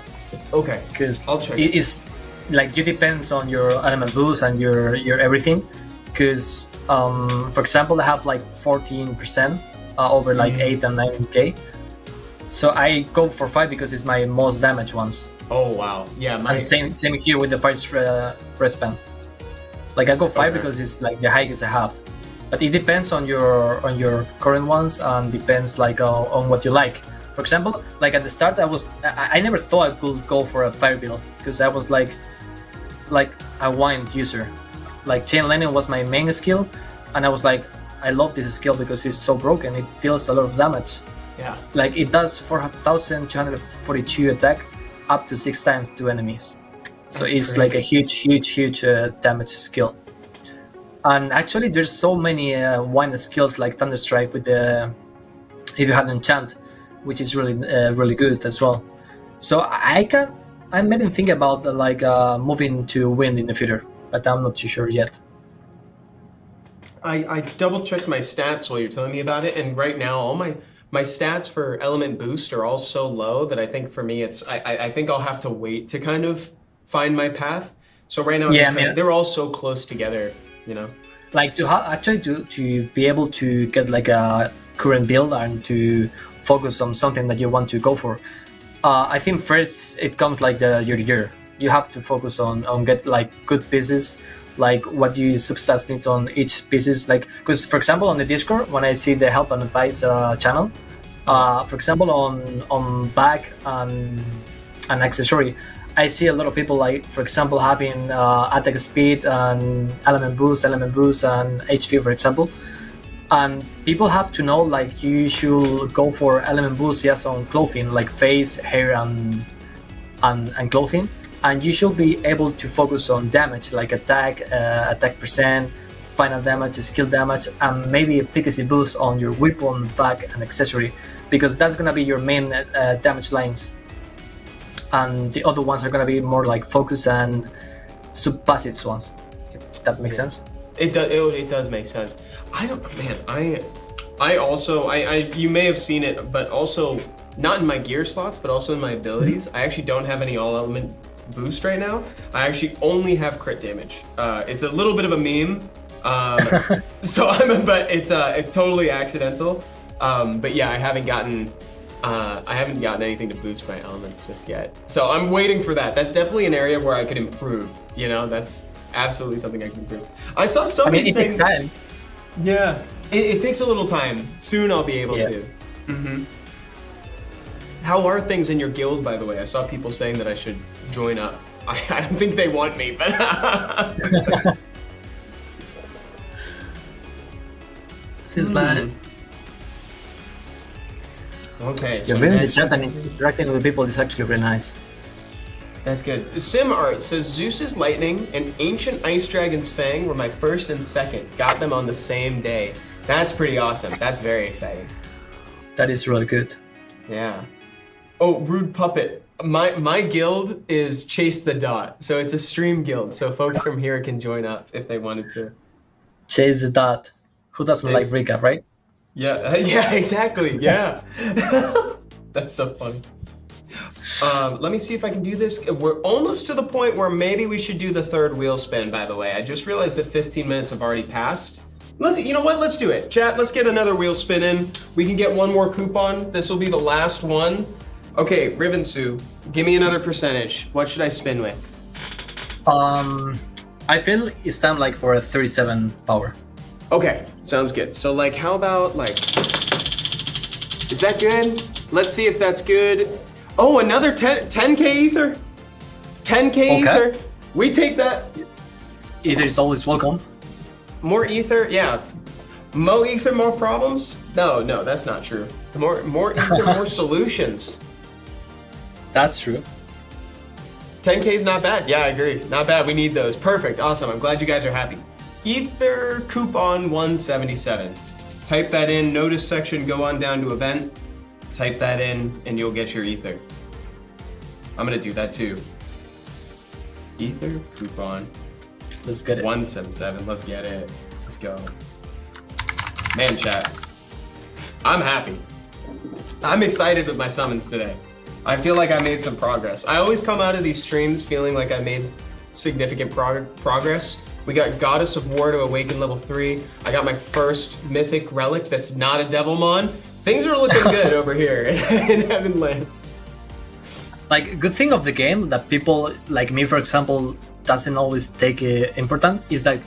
Okay, because I'll check. it's like you depends on your element boost and your everything. Because for example, I have like 14% over like 8 and 9k. So I go for 5 because it's my most damage ones. Oh wow, yeah. And same here with the first respan. Like I go 5 because it's like the highest I have. But it depends on your current ones and depends like on what you like. For example, like at the start, I never thought I could go for a fire build because I was like a wind user. Like chain lightning was my main skill, and I was like, I love this skill because it's so broken. It deals a lot of damage. Yeah. Like it does 4,242 attack, up to 6 times to enemies. So That's it's crazy. like a huge damage skill. And actually, there's so many wind skills like Thunderstrike with the if you had enchant, which is really good as well. So I'm maybe thinking about like moving to wind in the future, but I'm not too sure yet. I double checked my stats while you're telling me about it, and right now all my stats for element boost are all so low that I think for me I think I'll have to wait to kind of find my path. So right now they're all so close together, you know. Like to be able to get like a current build and to focus on something that you want to go for. I think first it comes like your year. You have to focus on get like good pieces, like what you substats need on each pieces. Like because for example on the Discord, when I see the help and advice channel, for example on back and accessory, I see a lot of people like for example having attack speed and element boost and HP for example. And people have to know like you should go for element boost just on clothing like face, hair and clothing, and you should be able to focus on damage like attack percent, final damage, skill damage, and maybe efficacy boost on your weapon, back and accessory, because that's gonna be your main damage lines, and the other ones are gonna be more like focus and sub-passive ones, if that makes sense. It does make sense. I also you may have seen it, but also not in my gear slots, but also in my abilities. I actually don't have any all element boost right now. I actually only have crit damage. It's a little bit of a meme, but it's totally accidental. But yeah, I haven't gotten anything to boost my elements just yet. So I'm waiting for that. That's definitely an area where I could improve. You know, that's absolutely something I can improve. I saw somebody saying, it takes time. Yeah, it takes a little time. Soon I'll be able to. Mm-hmm. How are things in your guild, by the way? I saw people saying that I should join up. I don't think they want me, but... Feels like... Okay, so reading the chat and interacting with people is actually really nice. That's good. Sim Art says Zeus's Lightning and Ancient Ice Dragon's Fang were my first and second. Got them on the same day. That's pretty awesome. That's very exciting. That is really good. Yeah. Oh, Rude Puppet. My guild is ChaseTheDot, so it's a stream guild. So folks from here can join up if they wanted to. ChaseTheDot. Who doesn't like recap, right? Yeah. Yeah. Exactly. Yeah. That's so funny. Let me see if I can do this. We're almost to the point where maybe we should do the third wheel spin, by the way. I just realized that 15 minutes have already passed. You know what? Let's do it. Chat, let's get another wheel spin in. We can get one more coupon. This will be the last one. Okay, Rivensu, give me another percentage. What should I spin with? I feel it's time like for a 37 power. Okay, sounds good. So like, how about like, is that good? Let's see if that's good. Oh, another 10K ether? 10K ether? We take that. Ether is always welcome. More ether? Yeah. More ether, more problems? No, that's not true. More ether, more solutions. That's true. 10K is not bad. Yeah, I agree. Not bad. We need those. Perfect. Awesome. I'm glad you guys are happy. Ether coupon 177. Type that in, notice section, go on down to event. Type that in and you'll get your ether. I'm gonna do that too. Ether coupon. Let's get it. 177. Let's get it. Let's go. Man, chat. I'm happy. I'm excited with my summons today. I feel like I made some progress. I always come out of these streams feeling like I made significant progress. We got Goddess of War to Awaken level 3. I got my first mythic relic that's not a Devilmon. Things are looking good over here in Heavenland. Like, good thing of the game that people like me, for example, doesn't always take important is that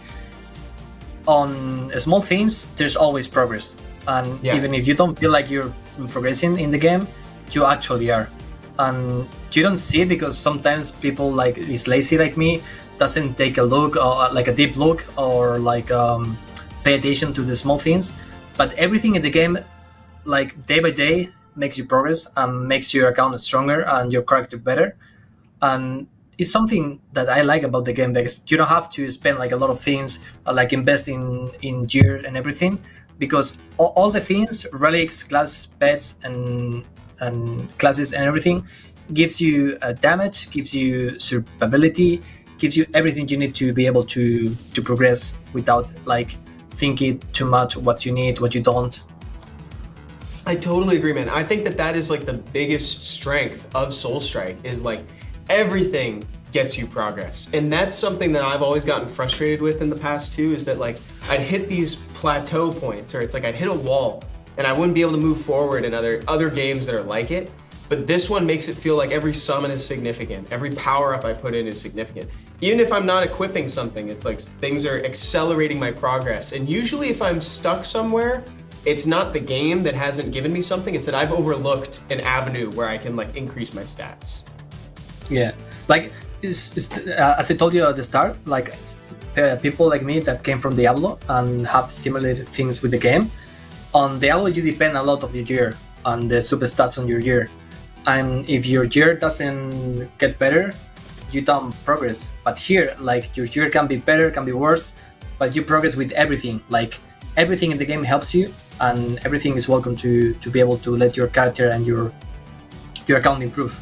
on small things, there's always progress. And even if you don't feel like you're progressing in the game, you actually are. And you don't see it because sometimes people like is lazy like me, doesn't take a look or like a deep look or like pay attention to the small things. But everything in the game, like day by day, makes you progress and makes your account stronger and your character better. And it's something that I like about the game because you don't have to spend like a lot of things, like invest in gear and everything, because all the things, relics, class, pets, and classes and everything gives you damage, gives you survivability, gives you everything you need to be able to progress without like thinking too much what you need, what you don't. I totally agree, man. I think that is like the biggest strength of Soulstrike is like everything gets you progress. And that's something that I've always gotten frustrated with in the past too, is that like I'd hit these plateau points, or it's like I'd hit a wall and I wouldn't be able to move forward in other games that are like it. But this one makes it feel like every summon is significant. Every power up I put in is significant. Even if I'm not equipping something, it's like things are accelerating my progress. And usually if I'm stuck somewhere, it's not the game that hasn't given me something, it's that I've overlooked an avenue where I can like increase my stats. Yeah, like as I told you at the start, like people like me that came from Diablo and have similar things with the game. On Diablo, you depend a lot of your gear and the super stats on your gear. And if your gear doesn't get better, you don't progress. But here, like your gear can be better, can be worse, but you progress with everything. Like everything in the game helps you, and everything is welcome to be able to let your character and your account improve.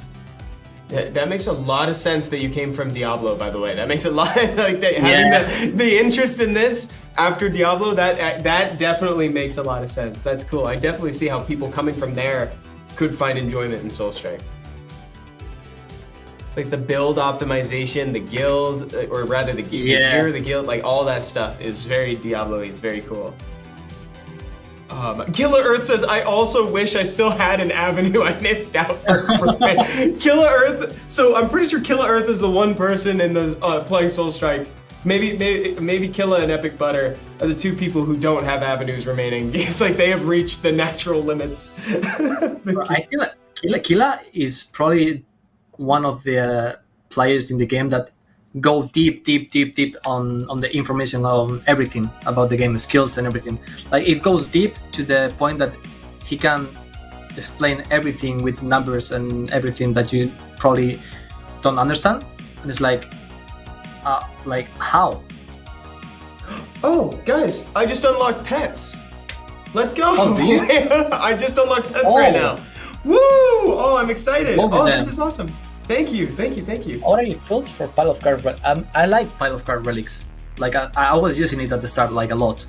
Yeah, that makes a lot of sense that you came from Diablo, by the way. That makes a lot like that, having the interest in this after Diablo, that definitely makes a lot of sense. That's cool. I definitely see how people coming from there could find enjoyment in Soulstrike. It's like the build optimization, the guild, or rather the gear, the guild, like all that stuff is very Diablo-y. It's very cool. Killer Earth says, I also wish I still had an avenue I missed out for Killer Earth. So I'm pretty sure Killer Earth is the one person in the playing Soulstrike. Maybe Killa and Epic Butter are the two people who don't have avenues remaining. It's like they have reached the natural limits. I feel like Killa is probably one of the players in the game that go deep on the information on everything about the game, skills and everything. Like it goes deep to the point that he can explain everything with numbers and everything that you probably don't understand. And it's like how? Oh, guys, I just unlocked pets. Let's go. Oh, do you? I just unlocked pets right now. Woo! Oh, I'm excited. This is awesome. Thank you. What are your feels for Pile of Card? I like Pile of Card relics. Like I was using it at the start like a lot.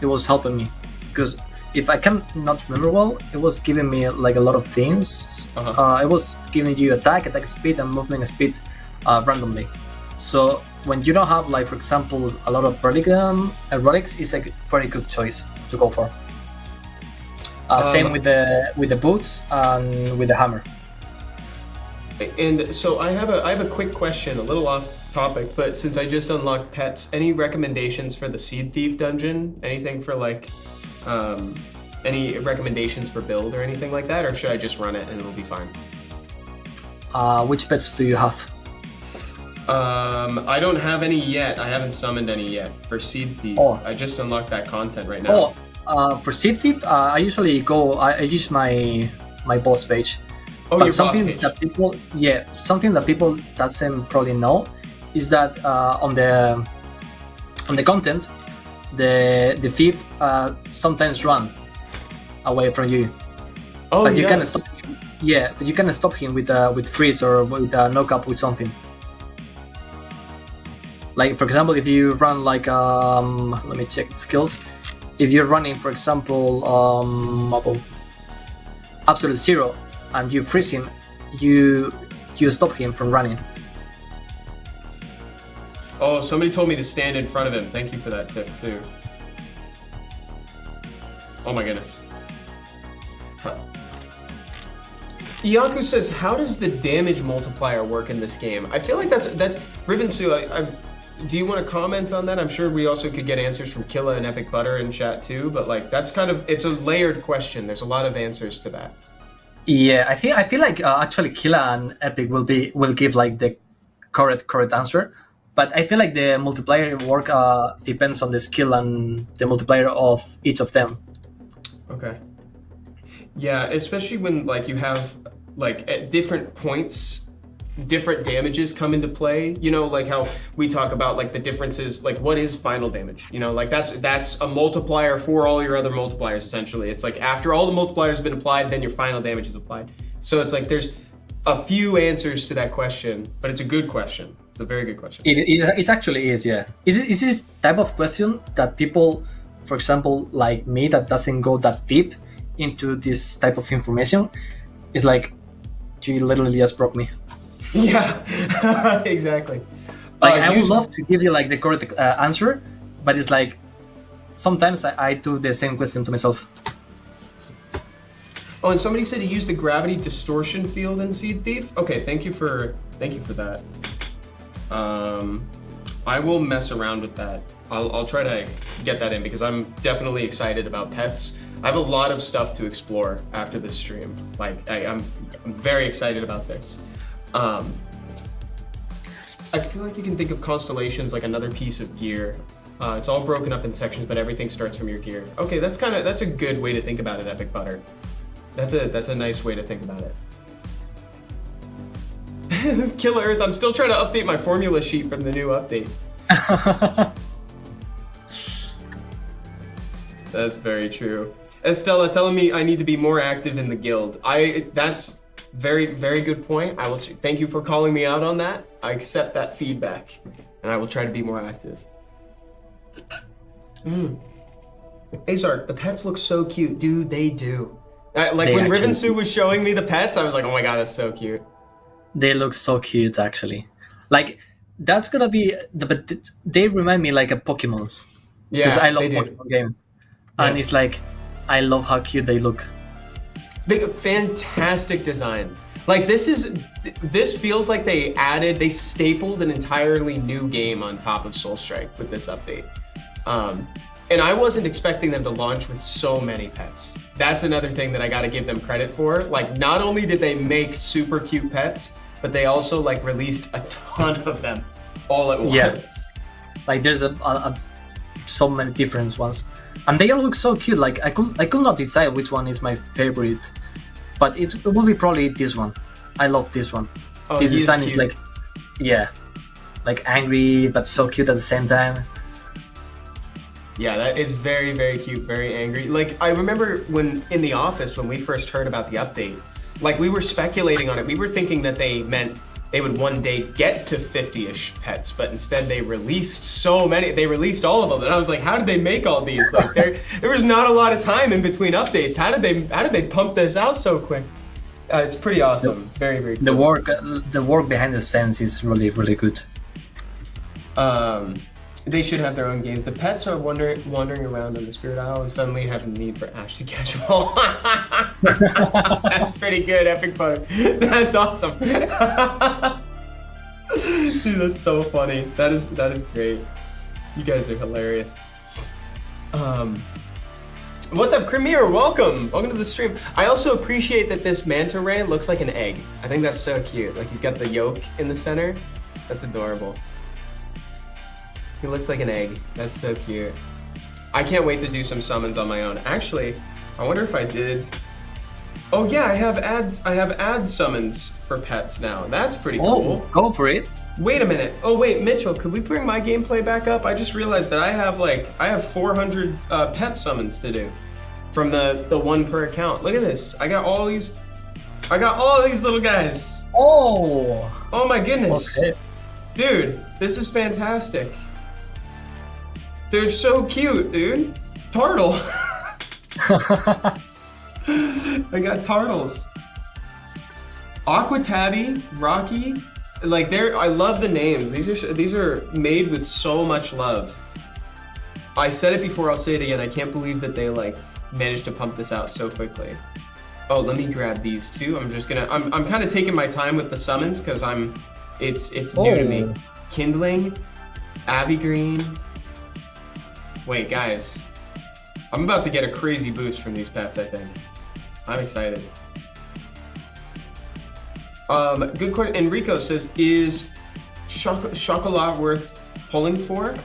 It was helping me because if I can not remember well, it was giving me like a lot of things. It was giving you attack speed, and movement speed randomly. So when you don't have like, for example, a lot of relics, it's a very good choice to go for. Same with the boots and with the hammer. And so I have a quick question, a little off topic, but since I just unlocked pets, any recommendations for the Seed Thief dungeon? Anything for like, any recommendations for build or anything like that, or should I just run it and it'll be fine? Which pets do you have? I don't have any yet. I haven't summoned any yet for Seed Thief. Oh. I just unlocked that content right now. For Seed Thief, I usually I use my boss page. Oh, but your something boss page. something that people doesn't probably know is that on the content, the thief sometimes run away from you. Oh, but you yes. can stop him. Yeah, but you can stop him with freeze or with knock up with something. Like for example, if you run like let me check the skills. If you're running, for example, absolute zero, and you freeze him, you stop him from running. Oh, somebody told me to stand in front of him. Thank you for that tip too. Oh my goodness. Ianku says, how does the damage multiplier work in this game? I feel like that's Rivensu. Do you want to comment on that? I'm sure we also could get answers from Killa and Epic Butter in chat too, but like that's kind of, it's a layered question. There's a lot of answers to that. Yeah, I feel like actually Killa and Epic will give like the correct answer, but I feel like the multiplier work depends on the skill and the multiplier of each of them. Okay. Yeah, especially when like you have like at different points, different damages come into play. You know, like how we talk about like the differences, like what is final damage? You know, like that's a multiplier for all your other multipliers essentially. It's like after all the multipliers have been applied, then your final damage is applied. So it's like there's a few answers to that question, but it's a good question. It's a very good question. It actually is, yeah. Is this type of question that people, for example, like me, that doesn't go that deep into this type of information, is like, you literally just broke me. Yeah, exactly. Like I would love to give you like the correct answer, but it's like sometimes I do the same question to myself. Oh, and somebody said he used the gravity distortion field in Seed Thief. Okay, thank you for that. I will mess around with that. I'll try to get that in because I'm definitely excited about pets. I have a lot of stuff to explore after this stream. Like I'm very excited about this. I feel like you can think of constellations like another piece of gear. It's all broken up in sections, but everything starts from your gear. Okay, that's a good way to think about it, Epic Butter. That's a nice way to think about it. Killer Earth, I'm still trying to update my formula sheet from the new update. That's very true. Estella telling me I need to be more active in the guild. That's very, very good point. I will thank you for calling me out on that. I accept that feedback, and I will try to be more active. Azark, the pets look so cute. Dude, they do. Like when Rivensu was showing me the pets, I was like, oh my god, that's so cute. They look so cute, actually. Like, that's gonna be, but they remind me like a Pokemon's. Yeah, because I love they do. Pokemon games. Yeah. And it's like, I love how cute they look. They fantastic design. Like this feels like they stapled an entirely new game on top of Soulstrike with this update. And I wasn't expecting them to launch with so many pets. That's another thing that I gotta give them credit for. Like not only did they make super cute pets, but they also like released a ton of them all at once. Yeah. Like there's so many different ones. And they all look so cute. Like I could not decide which one is my favorite, but it will be probably this one. I love this one. Oh, this design is cute. like, yeah, like angry but so cute at the same time. Yeah, that is very, very cute, very angry. Like I remember when in the office when we first heard about the update, like we were speculating on it. We were thinking that they meant they would one day get to 50-ish pets, but instead they released so many. They released all of them, and I was like, how did they make all these? Like there was not a lot of time in between updates. How did they pump this out so quick? It's pretty awesome. Very, very cool. The work behind the scenes is really, really good. They should have their own games. The pets are wandering around on the Spirit Isle and suddenly have a need for Ash to catch them all. That's pretty good, Epic Butter. That's awesome. Dude, that's so funny. That is great. You guys are hilarious. What's up, Premier? Welcome to the stream. I also appreciate that this manta ray looks like an egg. I think that's so cute. Like he's got the yolk in the center. That's adorable. He looks like an egg. That's so cute. I can't wait to do some summons on my own. Actually, I wonder if I did. Oh yeah, I have ad summons for pets now. That's pretty cool. Go for it. Wait a minute. Oh wait, Mitchell, could we bring my gameplay back up? I just realized that I have 400 pet summons to do from the one per account. Look at this. I got all these little guys. Oh my goodness. Okay. Dude, this is fantastic. They're so cute, dude. Turtle. I got turtles. Aqua Tabby, Rocky. Like I love the names. These are made with so much love. I said it before, I'll say it again. I can't believe that they like managed to pump this out so quickly. Oh, let me grab these too. I'm kind of taking my time with the summons because it's new to me. Kindling, Abby Green. Wait, guys. I'm about to get a crazy boost from these pets, I think. I'm excited. Good question. Enrico says, is Chocolat worth pulling for?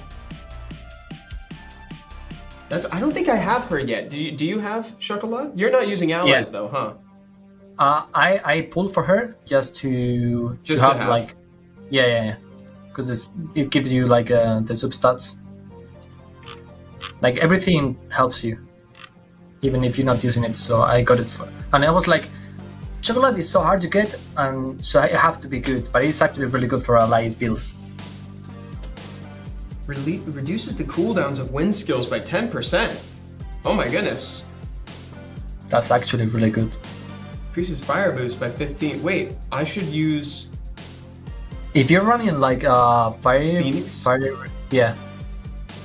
I don't think I have her yet. Do you have Chocolat? You're not using allies though, huh? I pulled for her just to have like, yeah, because it gives you like the substats. Like everything helps you, even if you're not using it. So I got it and I was like, Chocolate is so hard to get, and so I have to be good. But it's actually really good for allies builds. Reduces the cooldowns of wind skills by 10%. Oh my goodness. That's actually really good. Increases fire boost by 15. Wait, I should use. If you're running like Phoenix? Yeah.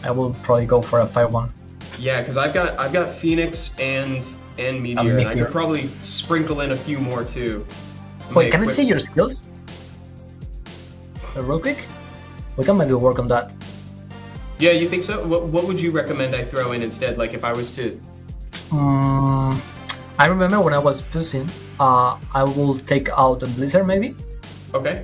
I will probably go for a fire one. Yeah, because I've got Phoenix and Meteor. And I could probably sprinkle in a few more too. Wait, can I see your skills? Real quick? We can maybe work on that. Yeah, you think so? What would you recommend I throw in instead? Like if I was to. I remember when I was pushing, I will take out a Blizzard maybe. Okay.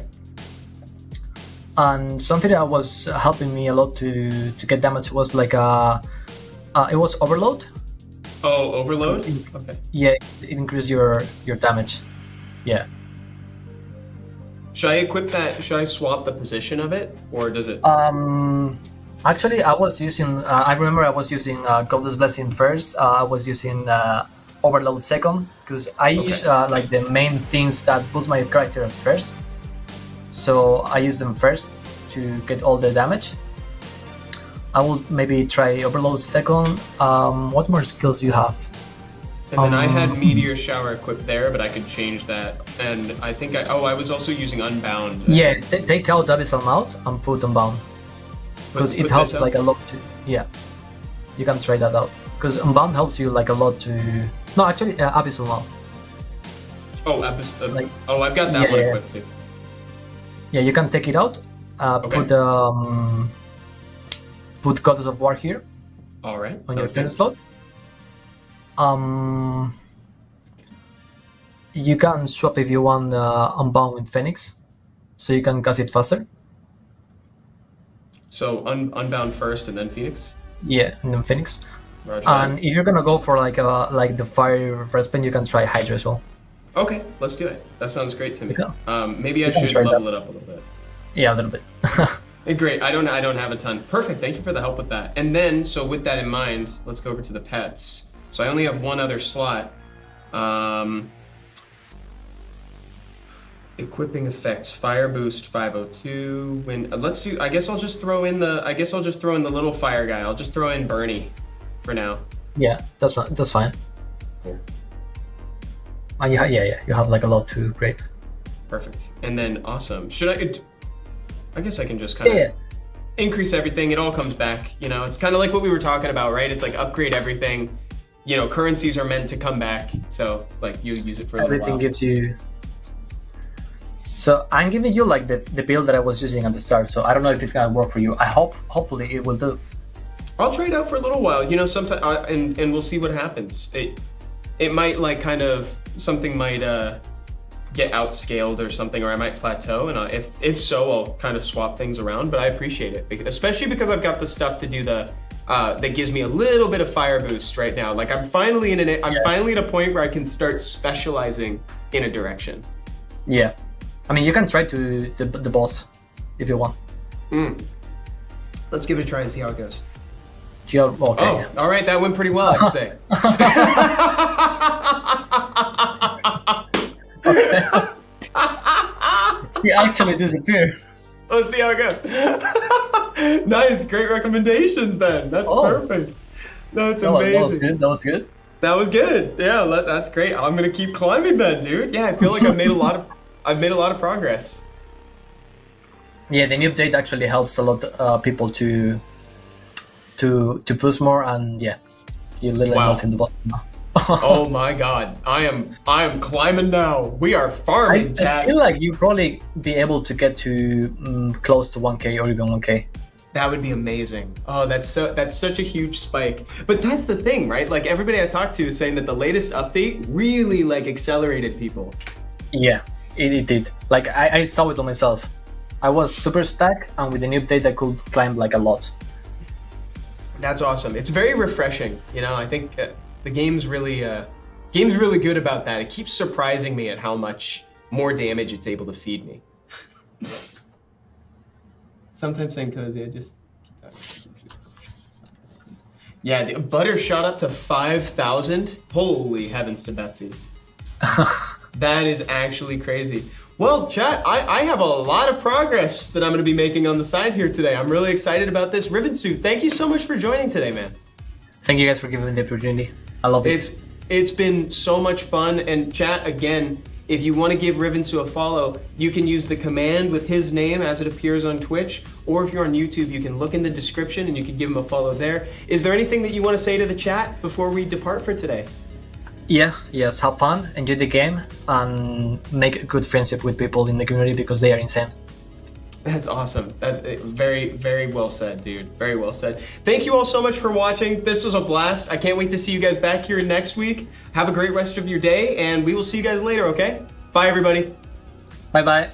And something that was helping me a lot to get damage was like it was Overload. Oh, Overload? Okay. Yeah, it increases your damage. Yeah. Should I equip that? Should I swap the position of it, or does it? Actually, I was using. I remember I was using Goddess Blessing first. I was using Overload second because I use like the main things that boost my character at first. So I use them first to get all the damage. I will maybe try Overload second. What more skills do you have? And then I had Meteor Shower equipped there, but I could change that. And I think I was also using Unbound. Yeah, take out Abyssal Mouth and put Unbound. Because it helps like a lot to, yeah. You can try that out. Because Unbound helps you like a lot to, no actually Abyssal Mouth. Oh, like, I've got that one equipped too. Yeah, you can take it out. Put Goddess of War here. All right. On your turn slot. You can swap if you want Unbound with Phoenix, so you can cast it faster. So Unbound first and then Phoenix. Yeah, and then Phoenix. Roger. And if you're gonna go for like the fire first spin, you can try Hydra as well. Okay, let's do it. That sounds great to me. Yeah. Maybe I should level it up a little bit. Yeah, a little bit. Great. I don't have a ton. Perfect. Thank you for the help with that. And then, so with that in mind, let's go over to the pets. So I only have one other slot. Equipping effects, fire boost 502. Let's do. I guess I'll just throw in the little fire guy. I'll just throw in Bernie for now. Yeah, that's fine. Cool. And you have like a lot to upgrade. Perfect. And then awesome. Should I guess I can just kind of. increase everything, it all comes back. You know, it's kind of like what we were talking about, right? It's like upgrade everything. You know, currencies are meant to come back, so like you use it for a little Everything while. gives you. So I'm giving you like the build that I was using at the start. So I don't know if it's gonna work for you. Hopefully it will do. I'll try it out for a little while, you know, sometime, and we'll see what happens. It might like kind of something might get outscaled or something, or I might plateau, and if so, I'll kind of swap things around. But I appreciate it, especially because I've got the stuff to do that gives me a little bit of fire boost right now. Like I'm finally finally at a point where I can start specializing in a direction. Yeah, I mean you can try to the boss if you want. Let's give it a try and see how it goes. Okay. Oh, all right, that went pretty well, I'd say. He actually disappeared. Let's see how it goes. Nice, great recommendations then. That's perfect. That's amazing. That was good. That was good. Yeah, that's great. I'm gonna keep climbing then, dude. Yeah, I feel like I've made a lot of progress. Yeah, the new update actually helps a lot people to push more, and yeah, you literally melting the bottom now. Oh my god, I am climbing now. We are farming, chat. I feel like you probably be able to get to close to 1k or even 1k. That would be amazing. Oh, that's such a huge spike. But that's the thing, right? Like everybody I talked to is saying that the latest update really like accelerated people. Yeah, it did. Like I saw it on myself. I was super stuck, and with the new update I could climb like a lot. That's awesome. It's very refreshing. You know, I think the game's really good about that. It keeps surprising me at how much more damage it's able to feed me. Sometimes saying cozy, I just keep talking. Yeah, the butter shot up to 5,000. Holy heavens to Betsy. That is actually crazy. Well, chat, I have a lot of progress that I'm going to be making on the side here today. I'm really excited about this. Rivensu, thank you so much for joining today, man. Thank you guys for giving me the opportunity. I love it. It's been so much fun. And chat, again, if you want to give Rivensu a follow, you can use the command with his name as it appears on Twitch, or if you're on YouTube, you can look in the description and you can give him a follow there. Is there anything that you want to say to the chat before we depart for today? Yes, have fun, enjoy the game, and make a good friendship with people in the community because they are insane. That's awesome. That's very, very well said, dude. Very well said. Thank you all so much for watching. This was a blast. I can't wait to see you guys back here next week. Have a great rest of your day, and we will see you guys later, okay? Bye, everybody. Bye-bye.